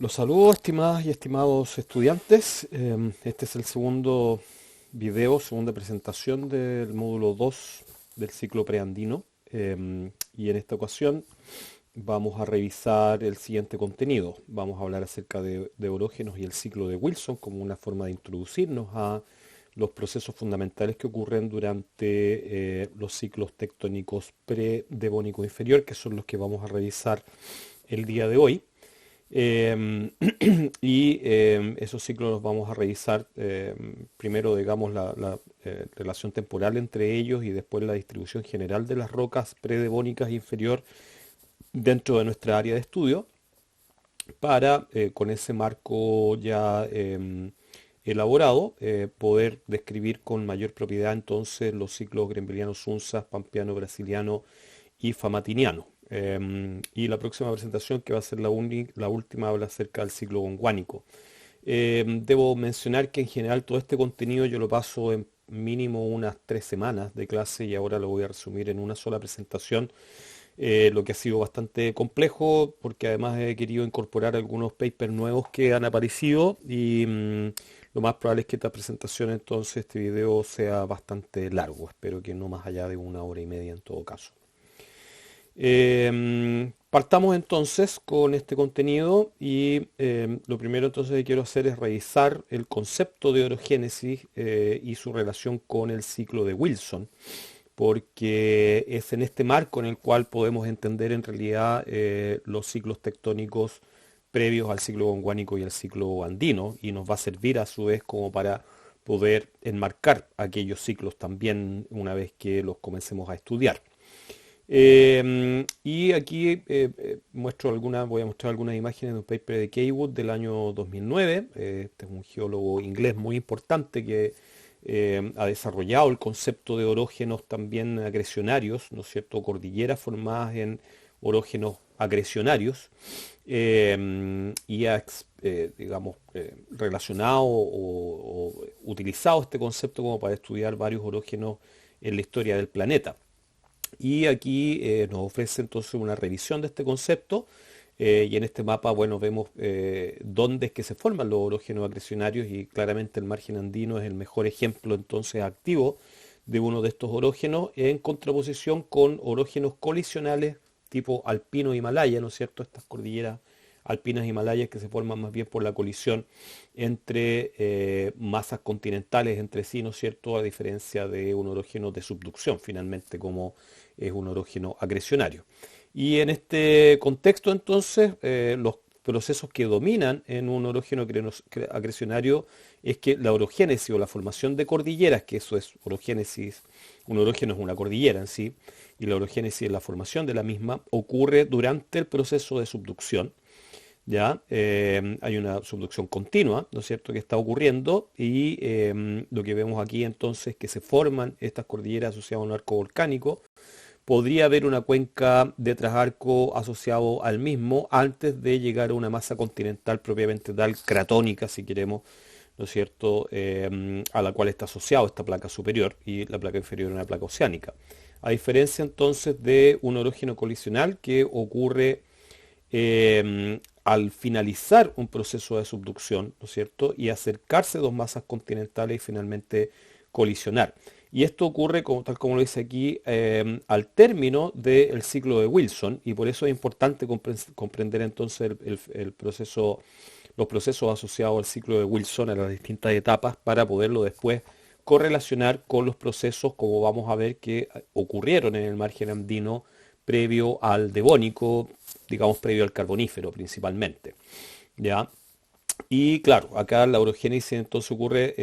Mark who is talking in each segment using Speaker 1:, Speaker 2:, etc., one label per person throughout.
Speaker 1: Los saludos, estimadas y estimados estudiantes. Este es el segundo video, segunda presentación del módulo 2 del ciclo preandino. Y en esta ocasión vamos a revisar el siguiente contenido. Vamos a hablar acerca de orógenos y el ciclo de Wilson como una forma de introducirnos a los procesos fundamentales que ocurren durante los ciclos tectónicos pre-devónico inferior, que son los que vamos a revisar el día de hoy. Esos ciclos los vamos a revisar primero, digamos, la relación temporal entre ellos y después la distribución general de las rocas predevónicas inferior dentro de nuestra área de estudio para, con ese marco ya elaborado, poder describir con mayor propiedad entonces los ciclos grembiliano, Sunsas, pampeano, brasiliano y famatiniano. Y la próxima presentación, que va a ser la última, habla acerca del ciclo gonguánico. Debo mencionar que en general todo este contenido yo lo paso en mínimo unas 3 semanas de clase y ahora lo voy a resumir en una sola presentación, lo que ha sido bastante complejo porque además he querido incorporar algunos papers nuevos que han aparecido y lo más probable es que esta presentación, entonces, este video sea bastante largo. Espero que no más allá de 1 hora y media en todo caso. Partamos entonces con este contenido y lo primero entonces que quiero hacer es revisar el concepto de orogénesis y su relación con el ciclo de Wilson, porque es en este marco en el cual podemos entender en realidad los ciclos tectónicos previos al ciclo gonguánico y al ciclo andino, y nos va a servir a su vez como para poder enmarcar aquellos ciclos también una vez que los comencemos a estudiar. Y aquí voy a mostrar algunas imágenes de un paper de Kaywood del año 2009. Este es un geólogo inglés muy importante que ha desarrollado el concepto de orógenos también agresionarios, ¿no es cierto? Cordilleras formadas en orógenos agresionarios, y ha, digamos, relacionado o utilizado este concepto como para estudiar varios orógenos en la historia del planeta. Y aquí nos ofrece entonces una revisión de este concepto, y en este mapa, bueno, vemos dónde es que se forman los orógenos acrecionarios, y claramente el margen andino es el mejor ejemplo entonces activo de uno de estos orógenos en contraposición con orógenos colisionales tipo alpino Himalaya, ¿no es cierto? Estas cordilleras alpinas himalayas que se forman más bien por la colisión entre masas continentales entre sí, ¿no es cierto? A diferencia de un orógeno de subducción, finalmente, como es un orógeno acrecionario. Y en este contexto, entonces, los procesos que dominan en un orógeno acrecionario es que la orogénesis o la formación de cordilleras, que eso es orogénesis, un orógeno es una cordillera en sí, y la orogénesis es la formación de la misma, ocurre durante el proceso de subducción. ¿Ya? Hay una subducción continua, ¿no es cierto?, que está ocurriendo, y lo que vemos aquí entonces es que se forman estas cordilleras asociadas a un arco volcánico. Podría haber una cuenca de trasarco asociado al mismo antes de llegar a una masa continental propiamente tal, cratónica, si queremos, ¿no es cierto?, a la cual está asociado esta placa superior, y la placa inferior una placa oceánica. A diferencia entonces de un orógeno colisional que ocurre al finalizar un proceso de subducción, ¿no es cierto?, y acercarse dos masas continentales y finalmente colisionar. Y esto ocurre, tal como lo dice aquí, al término del ciclo de Wilson, y por eso es importante comprender entonces el proceso, los procesos asociados al ciclo de Wilson a las distintas etapas para poderlo después correlacionar con los procesos, como vamos a ver, que ocurrieron en el margen andino previo al devónico, digamos previo al carbonífero principalmente. ¿Ya? Y claro, acá la orogénesis entonces ocurre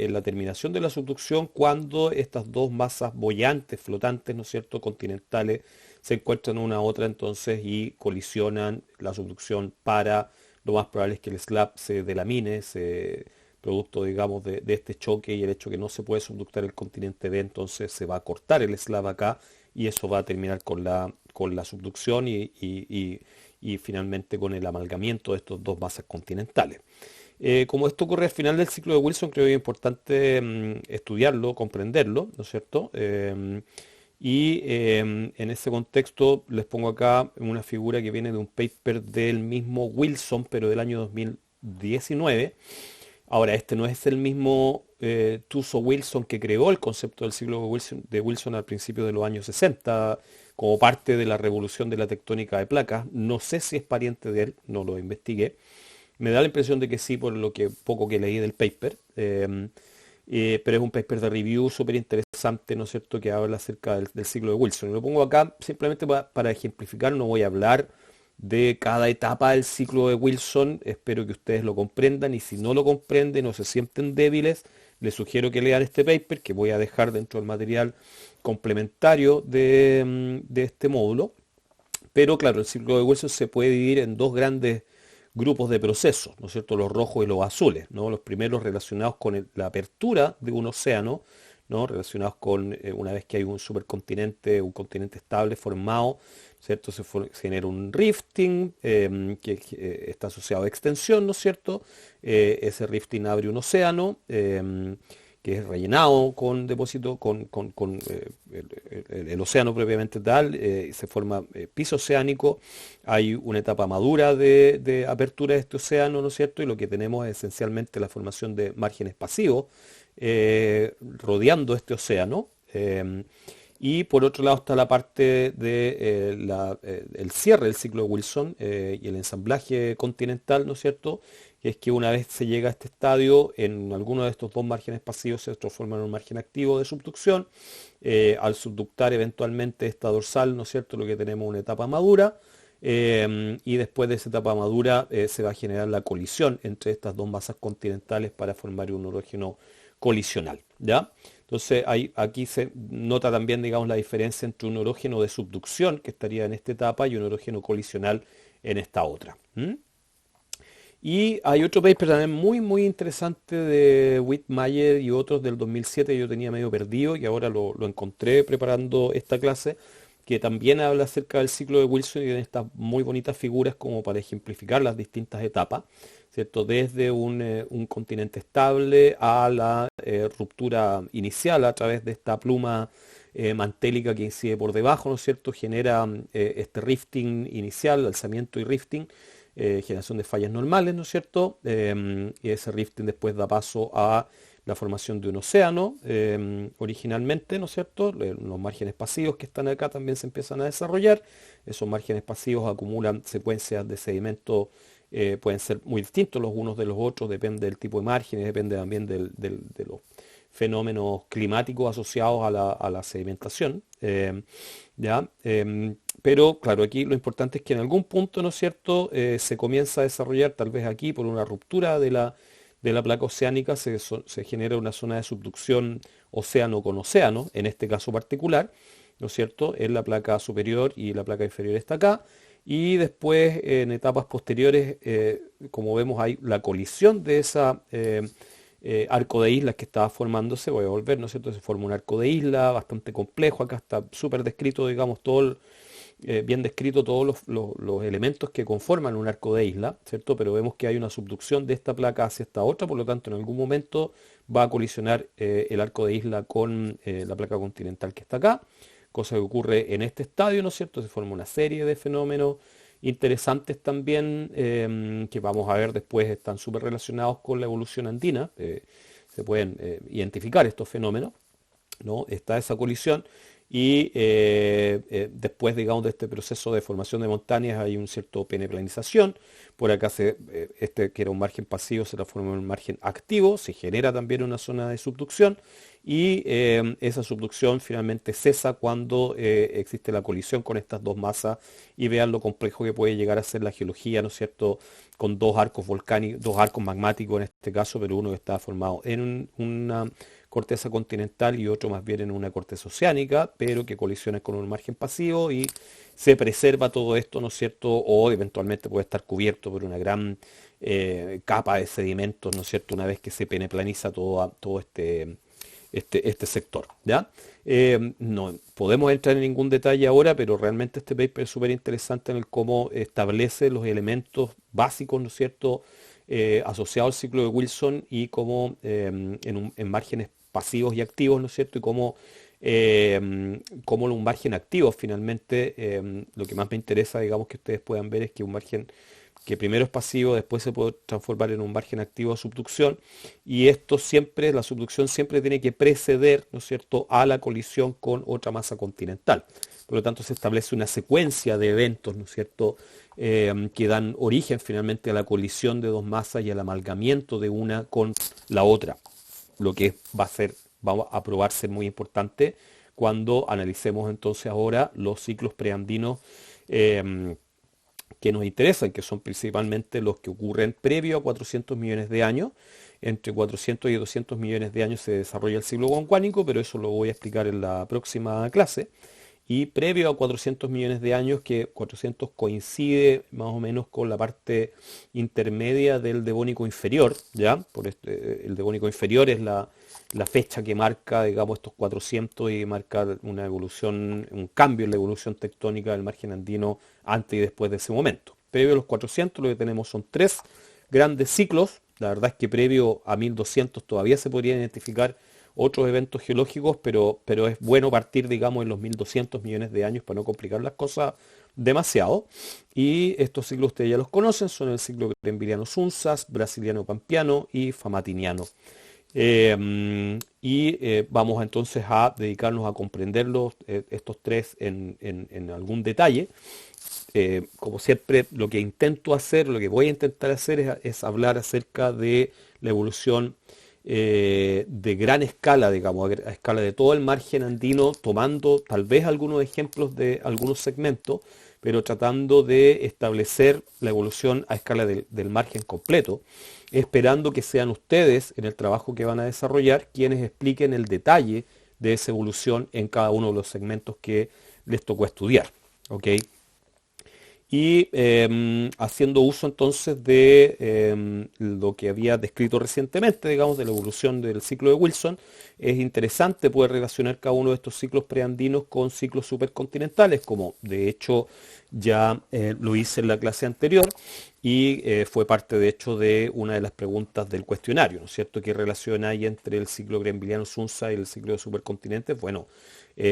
Speaker 1: en la terminación de la subducción, cuando estas dos masas bollantes, flotantes, ¿no es cierto?, continentales, se encuentran una a otra entonces y colisionan. La subducción para, lo más probable es que el slab se delamine, producto, digamos, de este choque y el hecho que no se puede subductar el continente B, entonces se va a cortar el slab acá, y eso va a terminar con la subducción y finalmente con el amalgamiento de estos dos masas continentales. Como esto ocurre al final del ciclo de Wilson, creo que es importante estudiarlo, comprenderlo, ¿no es cierto? Y en ese contexto les pongo acá una figura que viene de un paper del mismo Wilson, pero del año 2019. Ahora, este no es el mismo Tuso Wilson que creó el concepto del ciclo de Wilson al principio de los años 60, como parte de la revolución de la tectónica de placas. No sé si es pariente de él, no lo investigué. Me da la impresión de que sí, por lo que poco que leí del paper. Pero es un paper de review súper interesante, ¿no es cierto?, que habla acerca del ciclo de Wilson. Y lo pongo acá simplemente para ejemplificar, no voy a hablar de cada etapa del ciclo de Wilson, espero que ustedes lo comprendan y si no lo comprenden o se sienten débiles, les sugiero que lean este paper que voy a dejar dentro del material complementario de este módulo. Pero claro, el ciclo de Wilson se puede dividir en dos grandes grupos de procesos, ¿no es cierto? Los rojos y los azules, ¿no? Los primeros relacionados con la apertura de un océano, ¿no? Relacionados con una vez que hay un supercontinente, un continente estable formado, ¿cierto? Se genera un rifting que está asociado a extensión, ¿no es cierto? Ese rifting abre un océano que es rellenado con depósito, el océano propiamente tal, se forma piso oceánico, hay una etapa madura de apertura de este océano, ¿no es cierto? Y lo que tenemos es esencialmente la formación de márgenes pasivos rodeando este océano. Y por otro lado está la parte el cierre del ciclo de Wilson y el ensamblaje continental, ¿no es cierto? Que es que una vez se llega a este estadio, en alguno de estos dos márgenes pasivos se transforma en un margen activo de subducción. Al subductar eventualmente esta dorsal, ¿no es cierto? Lo que tenemos es una etapa madura. Y después de esa etapa madura se va a generar la colisión entre estas dos masas continentales para formar un orógeno colisional, ¿ya? Entonces aquí se nota también, digamos, la diferencia entre un orógeno de subducción que estaría en esta etapa y un orógeno colisional en esta otra. Y hay otro paper también muy, muy interesante de Whitmayer y otros del 2007 que yo tenía medio perdido y ahora lo encontré preparando esta clase, que también habla acerca del ciclo de Wilson y tiene estas muy bonitas figuras como para ejemplificar las distintas etapas, ¿cierto? Desde un continente estable a la ruptura inicial a través de esta pluma mantélica que incide por debajo, ¿no es cierto? Genera este rifting inicial, alzamiento y rifting, generación de fallas normales, ¿no es cierto? Y ese rifting después da paso a la formación de un océano originalmente, ¿no es cierto? Los márgenes pasivos que están acá también se empiezan a desarrollar. Esos márgenes pasivos acumulan secuencias de sedimentos, pueden ser muy distintos los unos de los otros, depende del tipo de márgenes, depende también de los fenómenos climáticos asociados a la sedimentación. ¿Ya? Pero claro, aquí lo importante es que en algún punto, ¿no es cierto?, se comienza a desarrollar, tal vez aquí por una ruptura de la placa oceánica, se genera una zona de subducción océano con océano, en este caso particular, ¿no es cierto?, en la placa superior y la placa inferior está acá. Y después, en etapas posteriores, como vemos, hay la colisión de esa arco de islas que estaba formándose, voy a volver, ¿no es cierto? Se forma un arco de isla bastante complejo, acá está súper descrito, digamos, bien descrito todos los elementos que conforman un arco de isla, ¿cierto? Pero vemos que hay una subducción de esta placa hacia esta otra, por lo tanto en algún momento va a colisionar el arco de isla con la placa continental que está acá, cosa que ocurre en este estadio, ¿no es cierto? Se forma una serie de fenómenos interesantes también que vamos a ver después, están súper relacionados con la evolución andina, se pueden identificar estos fenómenos, ¿no? Está esa colisión y después, digamos, de este proceso de formación de montañas hay un cierto peneplanización. Por acá este que era un margen pasivo se transforma en un margen activo, se genera también una zona de subducción y esa subducción finalmente cesa cuando existe la colisión con estas dos masas y vean lo complejo que puede llegar a ser la geología, ¿no es cierto?, con dos arcos volcánicos, dos arcos magmáticos en este caso, pero uno que está formado en una corteza continental y otro más bien en una corteza oceánica, pero que colisiona con un margen pasivo y se preserva todo esto, ¿no es cierto? O eventualmente puede estar cubierto por una gran capa de sedimentos, ¿no es cierto? Una vez que se peneplaniza todo este sector, ¿ya? No podemos entrar en ningún detalle ahora, pero realmente este paper es súper interesante en el cómo establece los elementos básicos, ¿no es cierto?, asociados al ciclo de Wilson y cómo en márgenes pasivos y activos, ¿no es cierto?, y cómo como un margen activo. Finalmente, lo que más me interesa, digamos, que ustedes puedan ver es que un margen que primero es pasivo, después se puede transformar en un margen activo de subducción, y esto siempre, la subducción siempre tiene que preceder, ¿no es cierto?, a la colisión con otra masa continental. Por lo tanto, se establece una secuencia de eventos, ¿no es cierto?, que dan origen finalmente a la colisión de dos masas y al amalgamiento de una con la otra, lo que va a probar ser muy importante cuando analicemos entonces ahora los ciclos preandinos que nos interesan, que son principalmente los que ocurren previo a 400 millones de años. Entre 400 y 200 millones de años se desarrolla el ciclo gonguánico, pero eso lo voy a explicar en la próxima clase. Y previo a 400 millones de años, que 400 coincide más o menos con la parte intermedia del Devónico inferior, ¿ya? El Devónico inferior es la fecha que marca, digamos, estos 400 y marca una evolución, un cambio en la evolución tectónica del margen andino antes y después de ese momento. Previo a los 400 lo que tenemos son tres grandes ciclos. La verdad es que previo a 1200 todavía se podrían identificar otros eventos geológicos, pero es bueno partir, digamos, en los 1200 millones de años para no complicar las cosas demasiado. Y estos ciclos ustedes ya los conocen, son el ciclo Grembiliano-Sunsas, Brasiliano-Pampiano y Famatiniano. Vamos entonces a dedicarnos a comprenderlos, estos tres en algún detalle. Como siempre, lo que intento hacer, lo que voy a intentar hacer es hablar acerca de la evolución de gran escala, digamos, a escala de todo el margen andino, tomando tal vez algunos ejemplos de algunos segmentos, pero tratando de establecer la evolución a escala del margen completo, esperando que sean ustedes, en el trabajo que van a desarrollar, quienes expliquen el detalle de esa evolución en cada uno de los segmentos que les tocó estudiar. ¿Ok? Y haciendo uso entonces de lo que había descrito recientemente, digamos, de la evolución del ciclo de Wilson, es interesante poder relacionar cada uno de estos ciclos preandinos con ciclos supercontinentales, como de hecho ya lo hice en la clase anterior, y fue parte de hecho de una de las preguntas del cuestionario, ¿no es cierto? ¿Qué relación hay entre el ciclo Grembiliano-Sunza y el ciclo de supercontinentes? Bueno,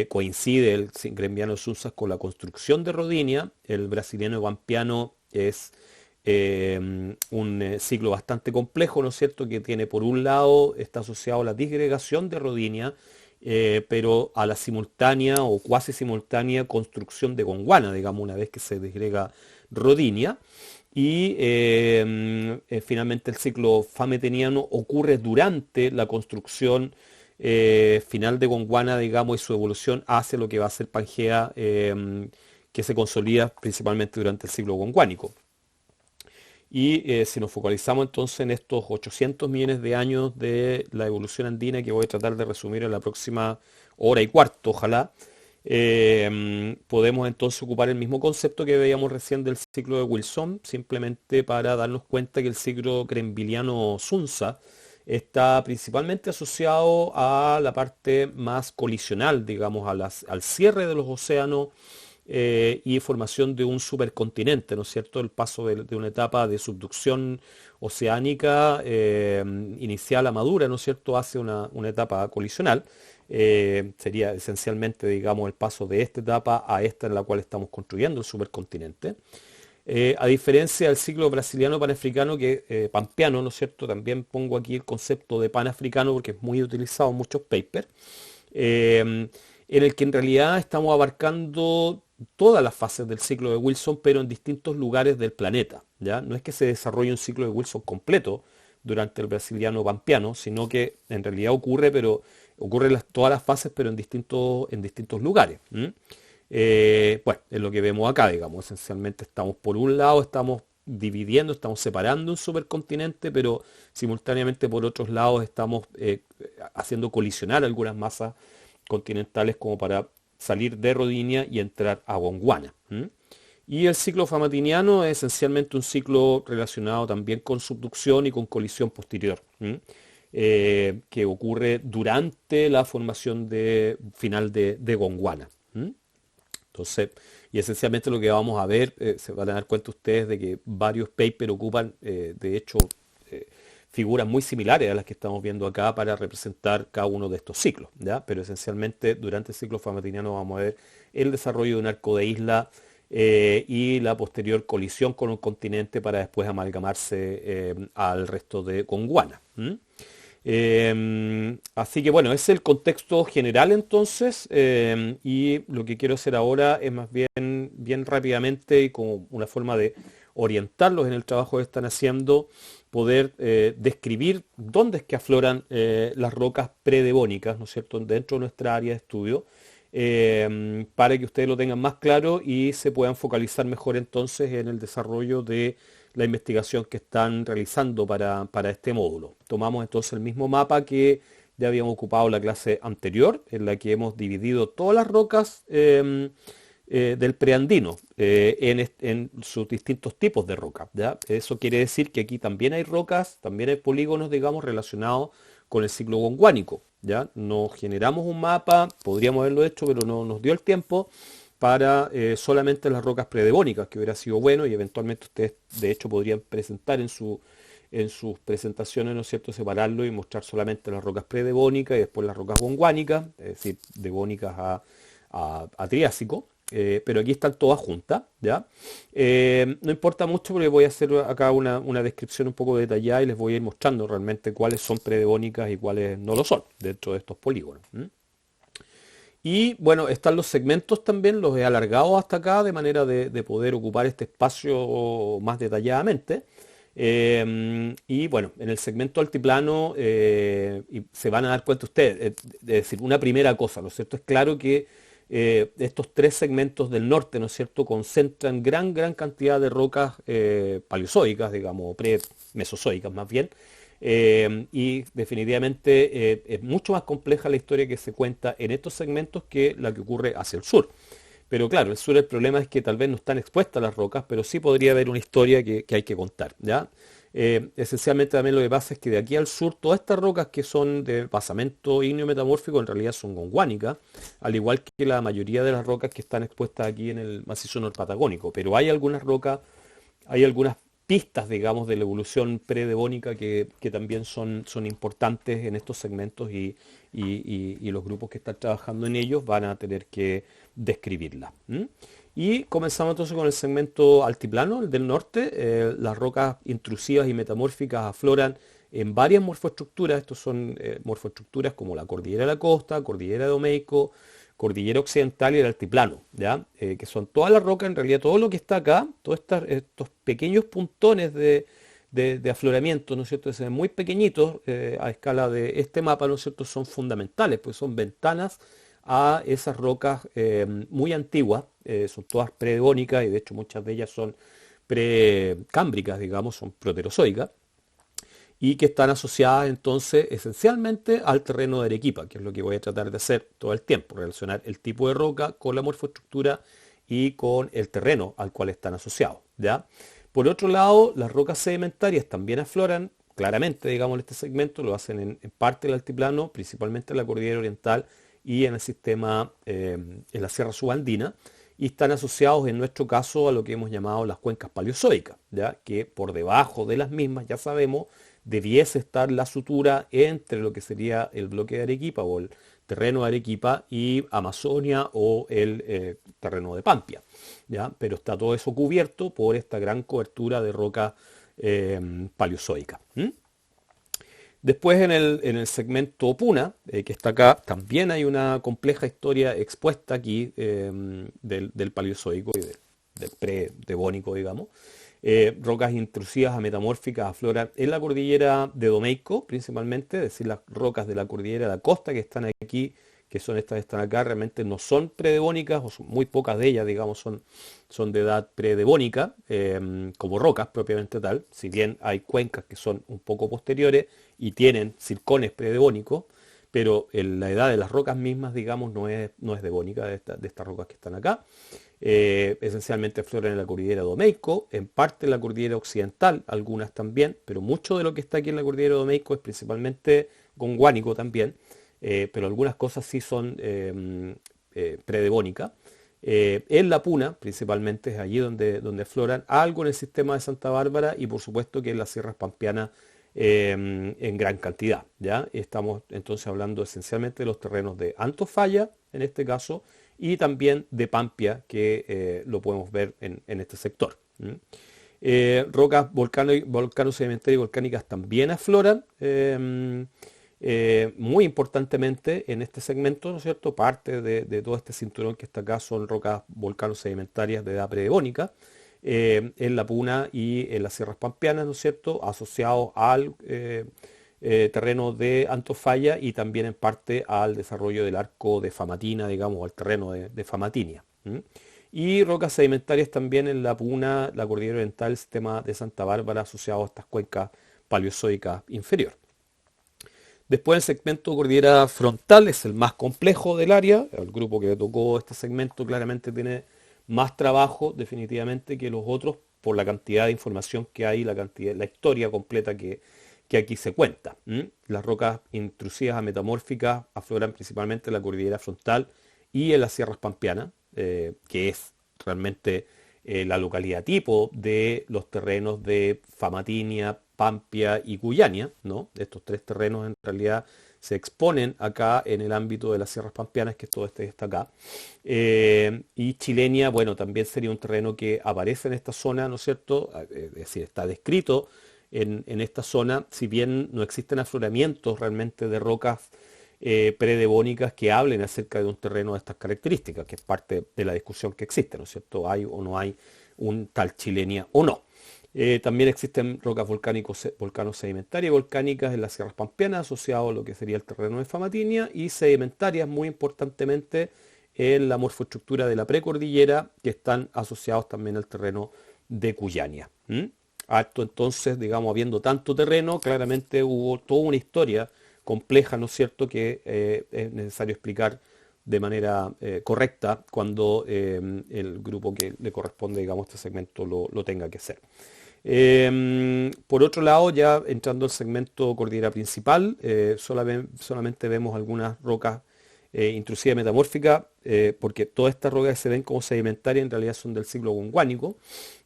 Speaker 1: coincide el Grembiliano-Sunsas con la construcción de Rodinia. El brasiliano-pampiano es un ciclo bastante complejo, ¿no es cierto?, que tiene por un lado, está asociado a la disgregación de Rodinia, pero a la simultánea o cuasi simultánea construcción de Gondwana, digamos, una vez que se disgrega Rodinia. Y finalmente el ciclo fameteniano ocurre durante la construcción final de Gondwana, digamos, y su evolución hacia lo que va a ser Pangea, que se consolida principalmente durante el ciclo gonguánico. Y si nos focalizamos entonces en estos 800 millones de años de la evolución andina, que voy a tratar de resumir en la próxima hora y cuarto, ojalá, podemos entonces ocupar el mismo concepto que veíamos recién del ciclo de Wilson, simplemente para darnos cuenta que el ciclo Grembiliano-Sunza está principalmente asociado a la parte más colisional, digamos, al cierre de los océanos y formación de un supercontinente, ¿no es cierto? El paso de una etapa de subducción oceánica inicial a madura, ¿no es cierto?, hacia una etapa colisional. Sería esencialmente, digamos, el paso de esta etapa a esta en la cual estamos construyendo el supercontinente. A diferencia del ciclo brasiliano panafricano, pampeano, ¿no es cierto? También pongo aquí el concepto de panafricano porque es muy utilizado en muchos papers, en el que en realidad estamos abarcando todas las fases del ciclo de Wilson, pero en distintos lugares del planeta, ¿ya? No es que se desarrolle un ciclo de Wilson completo durante el brasiliano pampeano, sino que en realidad ocurre, pero ocurren todas las fases, pero en distintos lugares. Bueno, es lo que vemos acá, digamos. Esencialmente estamos, por un lado, estamos dividiendo, estamos separando un supercontinente, pero simultáneamente por otros lados estamos haciendo colisionar algunas masas continentales como para salir de Rodinia y entrar a Gondwana. Y el ciclo famatiniano es esencialmente un ciclo relacionado también con subducción y con colisión posterior, que ocurre durante la formación final de Gondwana. Entonces, y esencialmente lo que vamos a ver, se van a dar cuenta ustedes de que varios papers ocupan, de hecho, figuras muy similares a las que estamos viendo acá para representar cada uno de estos ciclos, ¿ya? Pero esencialmente durante el ciclo famatina vamos a ver el desarrollo de un arco de isla y la posterior colisión con un continente para después amalgamarse al resto de Gondwana. Así que bueno, ese es el contexto general entonces, y lo que quiero hacer ahora es más bien rápidamente y como una forma de orientarlos en el trabajo que están haciendo, poder describir dónde es que afloran las rocas predevónicas, ¿no es cierto?, dentro de nuestra área de estudio, para que ustedes lo tengan más claro y se puedan focalizar mejor entonces en el desarrollo de la investigación que están realizando para este módulo. Tomamos entonces el mismo mapa que ya habíamos ocupado en la clase anterior, en la que hemos dividido todas las rocas del preandino en sus distintos tipos de rocas, ¿ya? Eso quiere decir que aquí también hay rocas, también hay polígonos, digamos, relacionados con el ciclo gondwánico, ¿ya? Nos generamos un mapa, podríamos haberlo hecho, pero no nos dio el tiempo para solamente las rocas predevónicas, que hubiera sido bueno y eventualmente ustedes de hecho podrían presentar en sus presentaciones, ¿no es cierto?, separarlo y mostrar solamente las rocas predevónicas y después las rocas gondwánicas, es decir, devónicas a Triásico. Pero aquí están todas juntas, ¿ya? No importa mucho porque voy a hacer acá una descripción un poco detallada y les voy a ir mostrando realmente cuáles son predevónicas y cuáles no lo son dentro de estos polígonos. Y bueno, están los segmentos también, los he alargado hasta acá de manera de poder ocupar este espacio más detalladamente. Y bueno, en el segmento altiplano y se van a dar cuenta ustedes, es decir, una primera cosa, ¿no es cierto? Es claro que estos tres segmentos del norte, ¿no es cierto?, concentran gran cantidad de rocas paleozoicas, digamos, pre-mesozoicas más bien, y definitivamente es mucho más compleja la historia que se cuenta en estos segmentos que la que ocurre hacia el sur. Pero claro, el sur el problema es que tal vez no están expuestas las rocas, pero sí podría haber una historia que hay que contar, ¿ya? Esencialmente también lo que pasa es que de aquí al sur todas estas rocas que son de basamento ígneo metamórfico en realidad son gondwánicas, al igual que la mayoría de las rocas que están expuestas aquí en el macizo norpatagónico. Pero hay algunas rocas, hay algunas pistas, digamos, de la evolución predevónica que también son importantes en estos segmentos y los grupos que están trabajando en ellos van a tener que describirla. Y comenzamos entonces con el segmento altiplano, el del norte. Las rocas intrusivas y metamórficas afloran en varias morfoestructuras. Estos son morfoestructuras como la cordillera de la costa, cordillera de Domeico, cordillera occidental y el altiplano, ¿ya? Que son todas las rocas, en realidad todo lo que está acá, todos estos pequeños puntones de afloramiento, ¿no es cierto?, se ven muy pequeñitos a escala de este mapa, ¿no es cierto?, son fundamentales, pues son ventanas a esas rocas muy antiguas, son todas predevónicas y de hecho muchas de ellas son precámbricas, digamos, son proterozoicas y que están asociadas entonces esencialmente al terreno de Arequipa, que es lo que voy a tratar de hacer todo el tiempo, relacionar el tipo de roca con la morfoestructura y con el terreno al cual están asociados, ¿ya? Por otro lado, las rocas sedimentarias también afloran, claramente, digamos, en este segmento, lo hacen en parte del altiplano, principalmente en la cordillera oriental y en el sistema, en la sierra subandina, y están asociados en nuestro caso a lo que hemos llamado las cuencas paleozoicas, ¿ya? Que por debajo de las mismas, ya sabemos, debiese estar la sutura entre lo que sería el bloque de Arequipa o el terreno de Arequipa y Amazonia o el terreno de Pampia, ¿ya? Pero está todo eso cubierto por esta gran cobertura de roca paleozoica. Después en el segmento Puna, que está acá, también hay una compleja historia expuesta aquí del Paleozoico y del pre-devónico, digamos. Rocas intrusivas a metamórficas afloran en la cordillera de Domeico, principalmente, es decir, las rocas de la cordillera de la costa que están aquí, que son estas que están acá, realmente no son predevónicas, o son muy pocas de ellas, digamos, son de edad predevónica, como rocas propiamente tal, si bien hay cuencas que son un poco posteriores y tienen circones predevónicos, pero la edad de las rocas mismas, digamos, no es devónica de estas rocas que están acá. Esencialmente afloran en la cordillera de Domeico, en parte en la cordillera occidental, algunas también, pero mucho de lo que está aquí en la cordillera de Domeico es principalmente gondwánico también, pero algunas cosas sí son predevónicas. En la Puna, principalmente, es allí donde afloran, algo en el sistema de Santa Bárbara y por supuesto que en las sierras pampeanas en gran cantidad, ¿ya? Estamos entonces hablando esencialmente de los terrenos de Antofalla, en este caso, y también de Pampia, que lo podemos ver en este sector. Rocas volcano-sedimentarias y volcánicas también afloran, muy importantemente en este segmento, ¿no es cierto? Parte de todo este cinturón que está acá son rocas volcano-sedimentarias de edad predevónica, en la Puna y en las sierras pampeanas, ¿no es cierto?, asociados al terreno de Antofalla y también en parte al desarrollo del arco de Famatina, digamos, al terreno de Famatinia. Y rocas sedimentarias también en la Puna, la cordillera oriental, el sistema de Santa Bárbara asociado a estas cuencas paleozoicas inferior. Después el segmento cordillera frontal es el más complejo del área. El grupo que tocó este segmento claramente tiene más trabajo definitivamente que los otros por la cantidad de información que hay, la historia completa que aquí se cuenta. Las rocas intrusivas ametamórficas afloran principalmente en la cordillera frontal y en las sierras pampeanas, que es realmente la localidad tipo de los terrenos de Famatinia, Pampia y Cuyania, ¿no? Estos tres terrenos en realidad se exponen acá en el ámbito de las sierras pampeanas, que es todo este que está acá. Y Chilenia, bueno, también sería un terreno que aparece en esta zona, ¿no es cierto? Es decir, está descrito en esta zona, si bien no existen afloramientos realmente de rocas predevónicas que hablen acerca de un terreno de estas características, que es parte de la discusión que existe, ¿no es cierto? ¿Hay o no hay un tal Chilenia o no? También existen rocas volcanos sedimentarias y volcánicas en las sierras pampeanas asociados a lo que sería el terreno de Famatinia y sedimentarias muy importantemente en la morfoestructura de la precordillera que están asociados también al terreno de Cuyania. Esto entonces, digamos, habiendo tanto terreno, claramente hubo toda una historia compleja, ¿no es cierto?, que es necesario explicar de manera correcta cuando el grupo que le corresponde, digamos, este segmento lo tenga que hacer. Por otro lado, ya entrando al segmento cordillera principal, solamente vemos algunas rocas intrusivas metamórficas, porque todas estas rocas que se ven como sedimentarias en realidad son del ciclo gondwánico.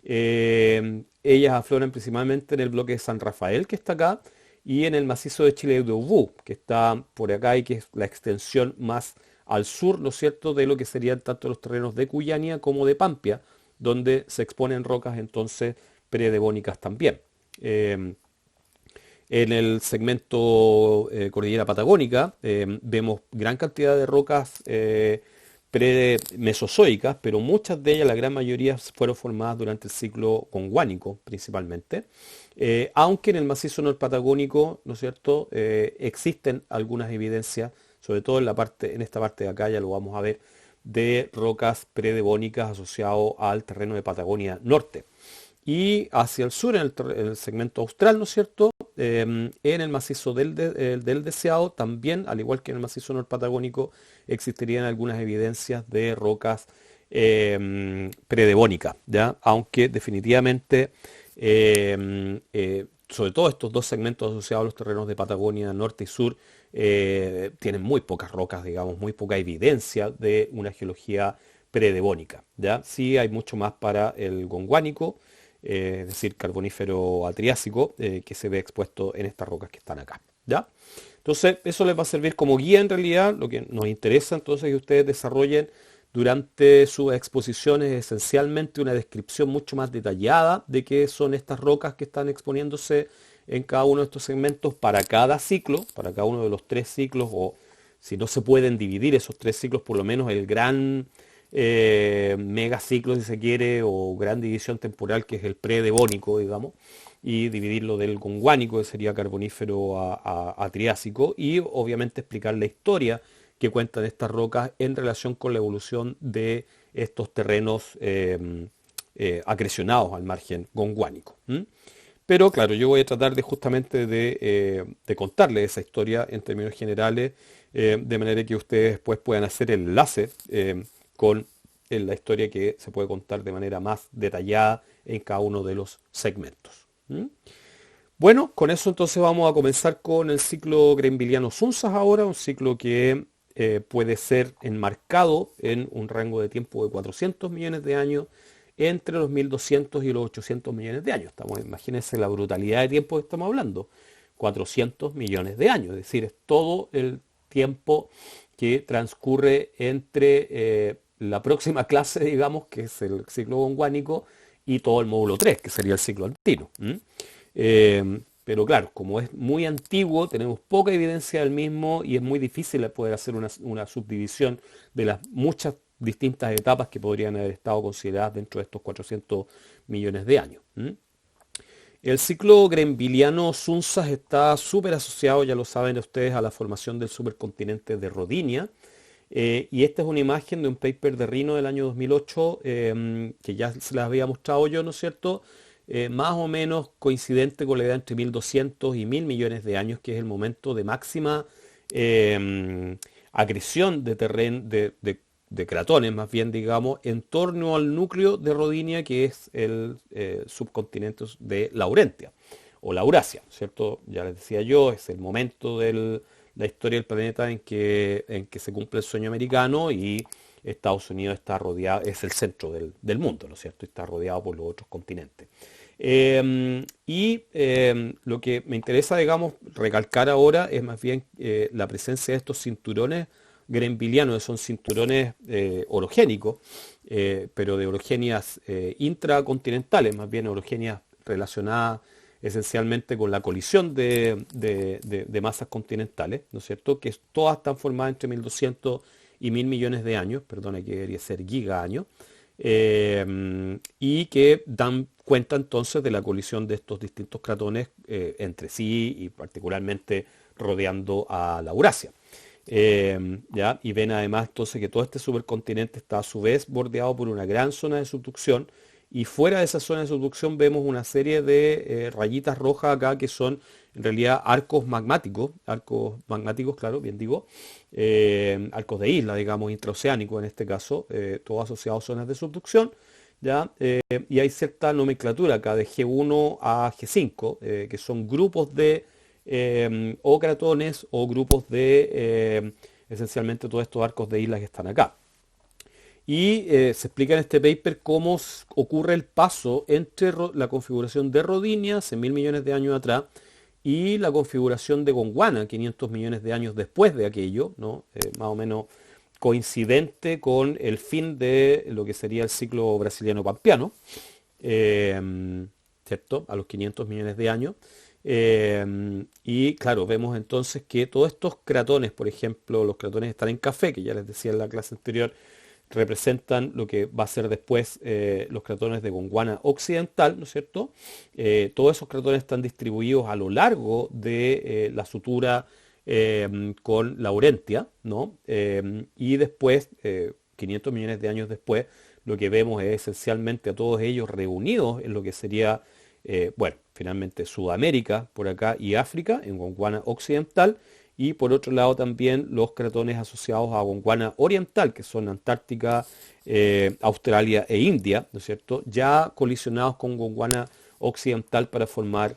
Speaker 1: Ellas afloran principalmente en el bloque de San Rafael, que está acá, y en el macizo de Chile de Ubú, que está por acá y que es la extensión más al sur, ¿no es cierto?, de lo que serían tanto los terrenos de Cuyania como de Pampia, donde se exponen rocas entonces predevónicas también. En el segmento cordillera patagónica vemos gran cantidad de rocas pre-mesozoicas, pero muchas de ellas, la gran mayoría, fueron formadas durante el ciclo gondwánico principalmente. Aunque en el macizo norpatagónico, ¿no es cierto?, existen algunas evidencias, sobre todo en esta parte de acá, ya lo vamos a ver, de rocas predevónicas asociadas al terreno de Patagonia Norte. Y hacia el sur, en el segmento austral, ¿no es cierto?, en el macizo del Deseado, también, al igual que en el macizo norpatagónico, existirían algunas evidencias de rocas predevónicas, ¿ya? Aunque definitivamente, sobre todo estos dos segmentos asociados a los terrenos de Patagonia Norte y Sur, tienen muy pocas rocas, digamos, muy poca evidencia de una geología predevónica, ¿ya? Sí hay mucho más para el gondwánico, es decir, carbonífero a triásico, que se ve expuesto en estas rocas que están acá, ¿ya? Entonces, eso les va a servir como guía en realidad. Lo que nos interesa entonces es que ustedes desarrollen durante sus exposiciones esencialmente una descripción mucho más detallada de qué son estas rocas que están exponiéndose en cada uno de estos segmentos para cada ciclo, para cada uno de los tres ciclos, o si no se pueden dividir esos tres ciclos, por lo menos el gran megaciclo, si se quiere, o gran división temporal, que es el predevónico, digamos, y dividirlo del gondwánico, que sería carbonífero a triásico, y obviamente explicar la historia que cuentan estas rocas en relación con la evolución de estos terrenos acrecionados al margen gondwánico. Pero claro, yo voy a tratar de justamente de contarles esa historia en términos generales, de manera que ustedes después puedan hacer el enlace con la historia que se puede contar de manera más detallada en cada uno de los segmentos. Bueno, con eso entonces vamos a comenzar con el ciclo Greenvilliano-Sunzas ahora, un ciclo que puede ser enmarcado en un rango de tiempo de 400 millones de años entre los 1200 y los 800 millones de años. Imagínense la brutalidad de tiempo que estamos hablando. 400 millones de años. Es decir, es todo el tiempo que transcurre entre la próxima clase, digamos, que es el ciclo gondwánico, y todo el módulo 3, que sería el ciclo andino. Pero claro, como es muy antiguo, tenemos poca evidencia del mismo y es muy difícil poder hacer una subdivisión de las muchas distintas etapas que podrían haber estado consideradas dentro de estos 400 millones de años. El ciclo Grenviliano-Sunzas está súper asociado, ya lo saben ustedes, a la formación del supercontinente de Rodinia. Y esta es una imagen de un paper de Rino del año 2008, que ya se las había mostrado yo, ¿no es cierto? Más o menos coincidente con la edad entre 1200 y 1000 millones de años, que es el momento de máxima agresión de terreno, de cratones, más bien digamos, en torno al núcleo de Rodinia, que es el subcontinente de Laurentia, o Laurasia, ¿cierto? Ya les decía yo, es el momento de la historia del planeta en que se cumple el sueño americano y Estados Unidos está rodeado, es el centro del mundo, ¿no es cierto? Está rodeado por los otros continentes. Lo que me interesa, digamos, recalcar ahora es más bien la presencia de estos cinturones grenvilianos, que son cinturones orogénicos, pero de orogenias intracontinentales, más bien orogenias relacionadas esencialmente con la colisión de masas continentales, ¿no es cierto? Que todas están formadas entre 1200 y 1000 millones de años, perdona, que debería ser giga-años, y que dan cuenta entonces de la colisión de estos distintos cratones entre sí y particularmente rodeando a la Eurasia. ¿Ya? Y ven además entonces que todo este supercontinente está a su vez bordeado por una gran zona de subducción y fuera de esa zona de subducción vemos una serie de rayitas rojas acá que son en realidad arcos magmáticos, claro, bien digo, arcos de isla, digamos, intraoceánicos en este caso, todos asociados a zonas de subducción, ¿ya? Y hay cierta nomenclatura acá de G1 a G5, que son grupos de o cratones o grupos de esencialmente todos estos arcos de islas que están acá. Y se explica en este paper cómo ocurre el paso entre la configuración de Rodinia hace 1000 millones de años atrás y la configuración de Gondwana 500 millones de años después de aquello, ¿no? Más o menos coincidente con el fin de lo que sería el ciclo brasiliano-pampeano, ¿cierto? A los 500 millones de años. Y claro, vemos entonces que todos estos cratones, por ejemplo, los cratones están en café, que ya les decía en la clase anterior, representan lo que va a ser después los cratones de Gondwana occidental, ¿no es cierto? Todos esos cratones están distribuidos a lo largo de la sutura con Laurentia, ¿no? Y después, 500 millones de años después, lo que vemos es esencialmente a todos ellos reunidos en lo que sería, bueno, finalmente Sudamérica por acá y África, en Gondwana occidental, y por otro lado también los cratones asociados a Gondwana oriental, que son Antártica, Australia e India, ¿no es cierto? Ya colisionados con Gondwana occidental para formar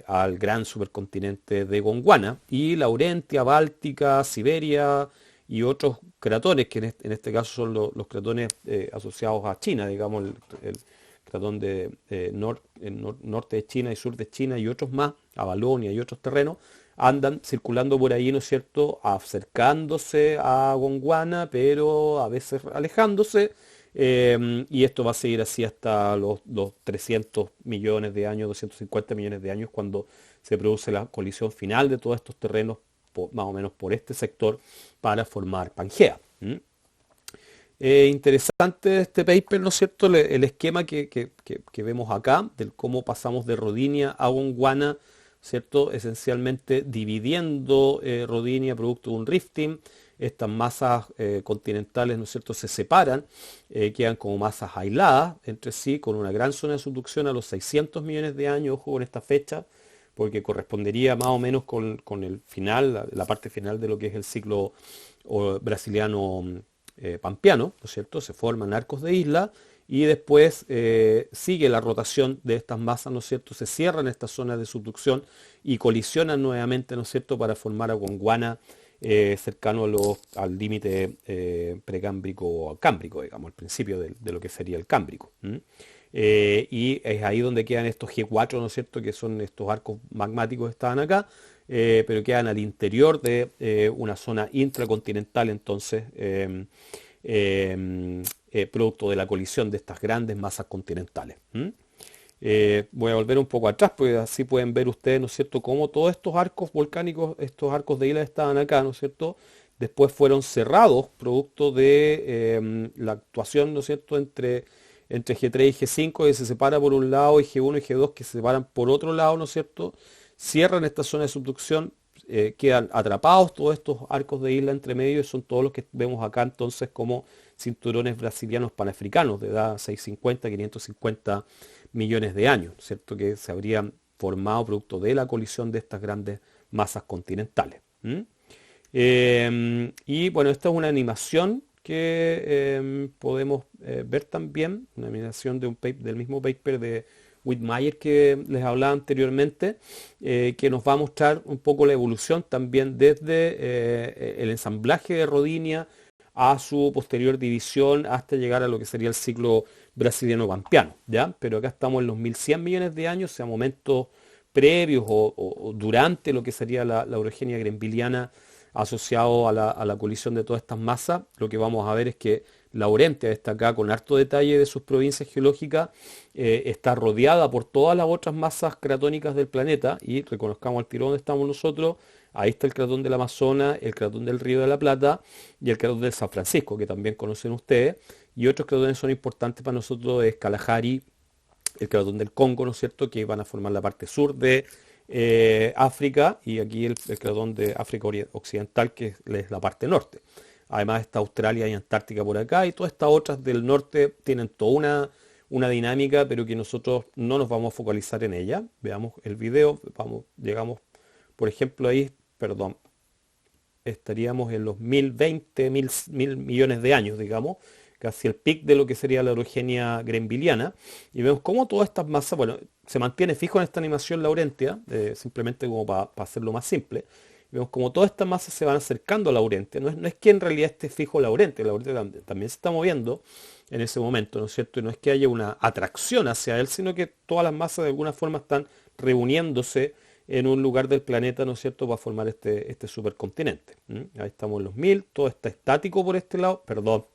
Speaker 1: al gran supercontinente de Gondwana, y Laurentia, Báltica, Siberia y otros cratones, que en este caso son los cratones asociados a China, digamos, el cratón de norte de China y sur de China y otros más, a Valonia y otros terrenos, andan circulando por ahí, ¿no es cierto?, acercándose a Gondwana, pero a veces alejándose, y esto va a seguir así hasta los 300 millones de años, 250 millones de años, cuando se produce la colisión final de todos estos terrenos, más o menos por este sector, para formar Pangea. Interesante este paper, ¿no es cierto? El esquema que vemos acá, del cómo pasamos de Rodinia a Gondwana, ¿cierto? Esencialmente dividiendo Rodinia producto de un rifting. Estas masas continentales, ¿no es cierto?, se separan, quedan como masas aisladas entre sí, con una gran zona de subducción a los 600 millones de años, ojo con esta fecha, porque correspondería más o menos con el final, la parte final de lo que es el ciclo brasiliano pampeano, ¿no es cierto? Se forman arcos de isla y después sigue la rotación de estas masas, ¿no es cierto? Se cierran estas zonas de subducción y colisionan nuevamente, ¿no es cierto?, para formar a Gondwana cercano al límite precámbrico o cámbrico, digamos, al principio de lo que sería el cámbrico. y es ahí donde quedan estos G4, ¿no es cierto?, que son estos arcos magmáticos que estaban acá, pero quedan al interior de una zona intracontinental, entonces, producto de la colisión de estas grandes masas continentales. Voy a volver un poco atrás, porque así pueden ver ustedes, ¿no es cierto?, cómo todos estos arcos volcánicos, estos arcos de islas estaban acá, ¿no es cierto?, después fueron cerrados producto de la actuación, ¿no es cierto?, entre G3 y G5, que se separa por un lado, y G1 y G2 que se separan por otro lado, ¿no es cierto?, cierran esta zona de subducción, quedan atrapados todos estos arcos de isla entre medio, y son todos los que vemos acá entonces como cinturones brasilianos panafricanos de edad 650, 550 millones de años, ¿cierto?, que se habrían formado producto de la colisión de estas grandes masas continentales. Y bueno, esta es una animación que podemos ver también, una animación de del mismo paper de Whitmire que les hablaba anteriormente, que nos va a mostrar un poco la evolución también desde el ensamblaje de Rodinia a su posterior división hasta llegar a lo que sería el ciclo brasiliano-pampeano, ¿ya? Pero acá estamos en los 1100 millones de años, o sea, momentos previos o durante lo que sería la orogenia greenvilliana asociado a la colisión de todas estas masas. Lo que vamos a ver es que Laurentia está acá con harto detalle de sus provincias geológicas, está rodeada por todas las otras masas cratónicas del planeta, y reconozcamos al tiro donde estamos nosotros. Ahí está el cratón del Amazonas, el cratón del Río de la Plata y el cratón del San Francisco, que también conocen ustedes. Y otros cratones son importantes para nosotros, es Kalahari, el cratón del Congo, ¿no es cierto?, que van a formar la parte sur de África, y aquí el cratón de África Occidental, que es la parte norte. Además está Australia y Antártica por acá, y todas estas otras del norte tienen toda una dinámica, pero que nosotros no nos vamos a focalizar en ella. Veamos el video, llegamos, por ejemplo, ahí, perdón, estaríamos en los 1020, mil millones de años, digamos, casi el pic de lo que sería la orogenia greenvilliana, y vemos cómo todas estas masas, bueno, se mantiene fijo en esta animación Laurentia, simplemente como para hacerlo más simple. Vemos como todas estas masas se van acercando a Laurentia. No es que en realidad esté fijo Laurentia también se está moviendo en ese momento, ¿no es cierto? Y no es que haya una atracción hacia él, sino que todas las masas de alguna forma están reuniéndose en un lugar del planeta, ¿no es cierto?, para formar este supercontinente. Ahí estamos en los 1000, todo está estático por este lado, perdón,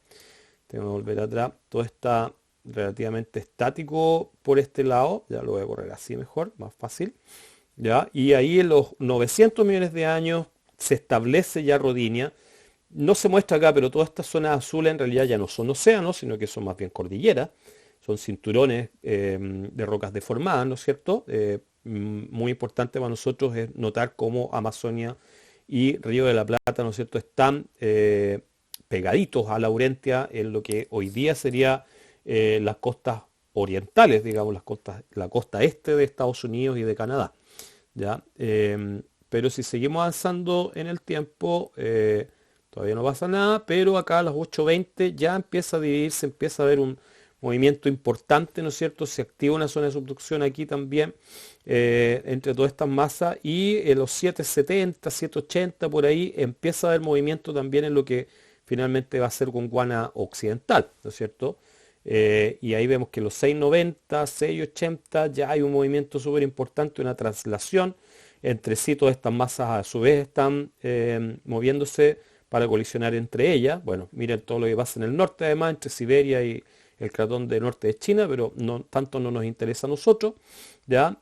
Speaker 1: tengo que volver atrás, todo está relativamente estático por este lado, ya lo voy a correr así mejor, más fácil, ¿ya? Y ahí en los 900 millones de años se establece ya Rodinia. No se muestra acá, pero todas estas zonas azules en realidad ya no son océanos, sino que son más bien cordilleras, son cinturones de rocas deformadas, ¿no es cierto? Muy importante para nosotros es notar cómo Amazonia y Río de la Plata, ¿no es cierto?, están pegaditos a Laurentia en lo que hoy día sería las costas orientales, digamos, la costa este de Estados Unidos y de Canadá, ¿ya? Pero si seguimos avanzando en el tiempo, todavía no pasa nada, pero acá a las 8:20 ya empieza a dividirse, empieza a haber un movimiento importante, ¿no es cierto? Se activa una zona de subducción aquí también, entre todas estas masas, y en los 770, 780 por ahí empieza a haber movimiento también en lo que finalmente va a ser Gondwana occidental, ¿no es cierto? Y ahí vemos que en los 690, 680 ya hay un movimiento súper importante, una traslación entre sí. Todas estas masas a su vez están moviéndose para colisionar entre ellas. Bueno, miren todo lo que pasa en el norte, además, entre Siberia y el cratón del norte de China, pero tanto no nos interesa a nosotros, ¿ya?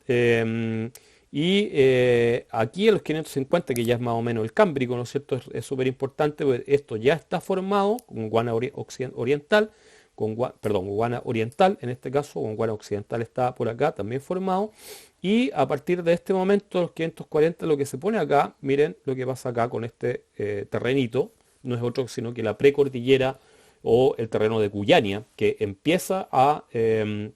Speaker 1: Aquí en los 550, que ya es más o menos el Cámbrico, ¿no es cierto?, es súper importante, pues esto ya está formado con Gondwana oriental, Gondwana oriental, en este caso, Gondwana occidental está por acá también formado, y a partir de este momento, los 540, lo que se pone acá, miren lo que pasa acá con este terrenito, no es otro sino que la precordillera o el terreno de Cuyania, que empieza a ser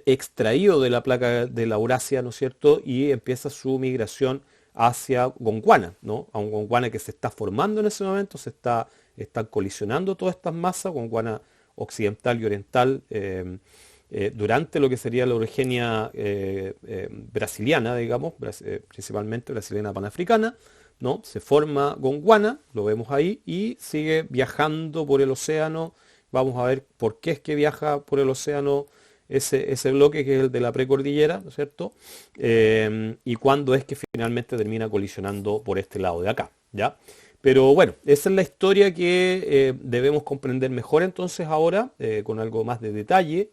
Speaker 1: extraído de la placa de la Eurasia, ¿no es cierto?, y empieza su migración hacia Gondwana, ¿no?, a un Gondwana que se está formando en ese momento, están colisionando todas estas masas, Gondwana occidental y oriental, durante lo que sería la orogenia brasiliana, digamos, principalmente brasiliana panafricana, ¿no? Se forma Gondwana, lo vemos ahí, y sigue viajando por el océano, vamos a ver por qué es que viaja por el océano ese bloque que es el de la precordillera, ¿no es cierto? Y cuándo es que finalmente termina colisionando por este lado de acá, ¿ya? Pero bueno, esa es la historia que debemos comprender mejor entonces ahora, con algo más de detalle,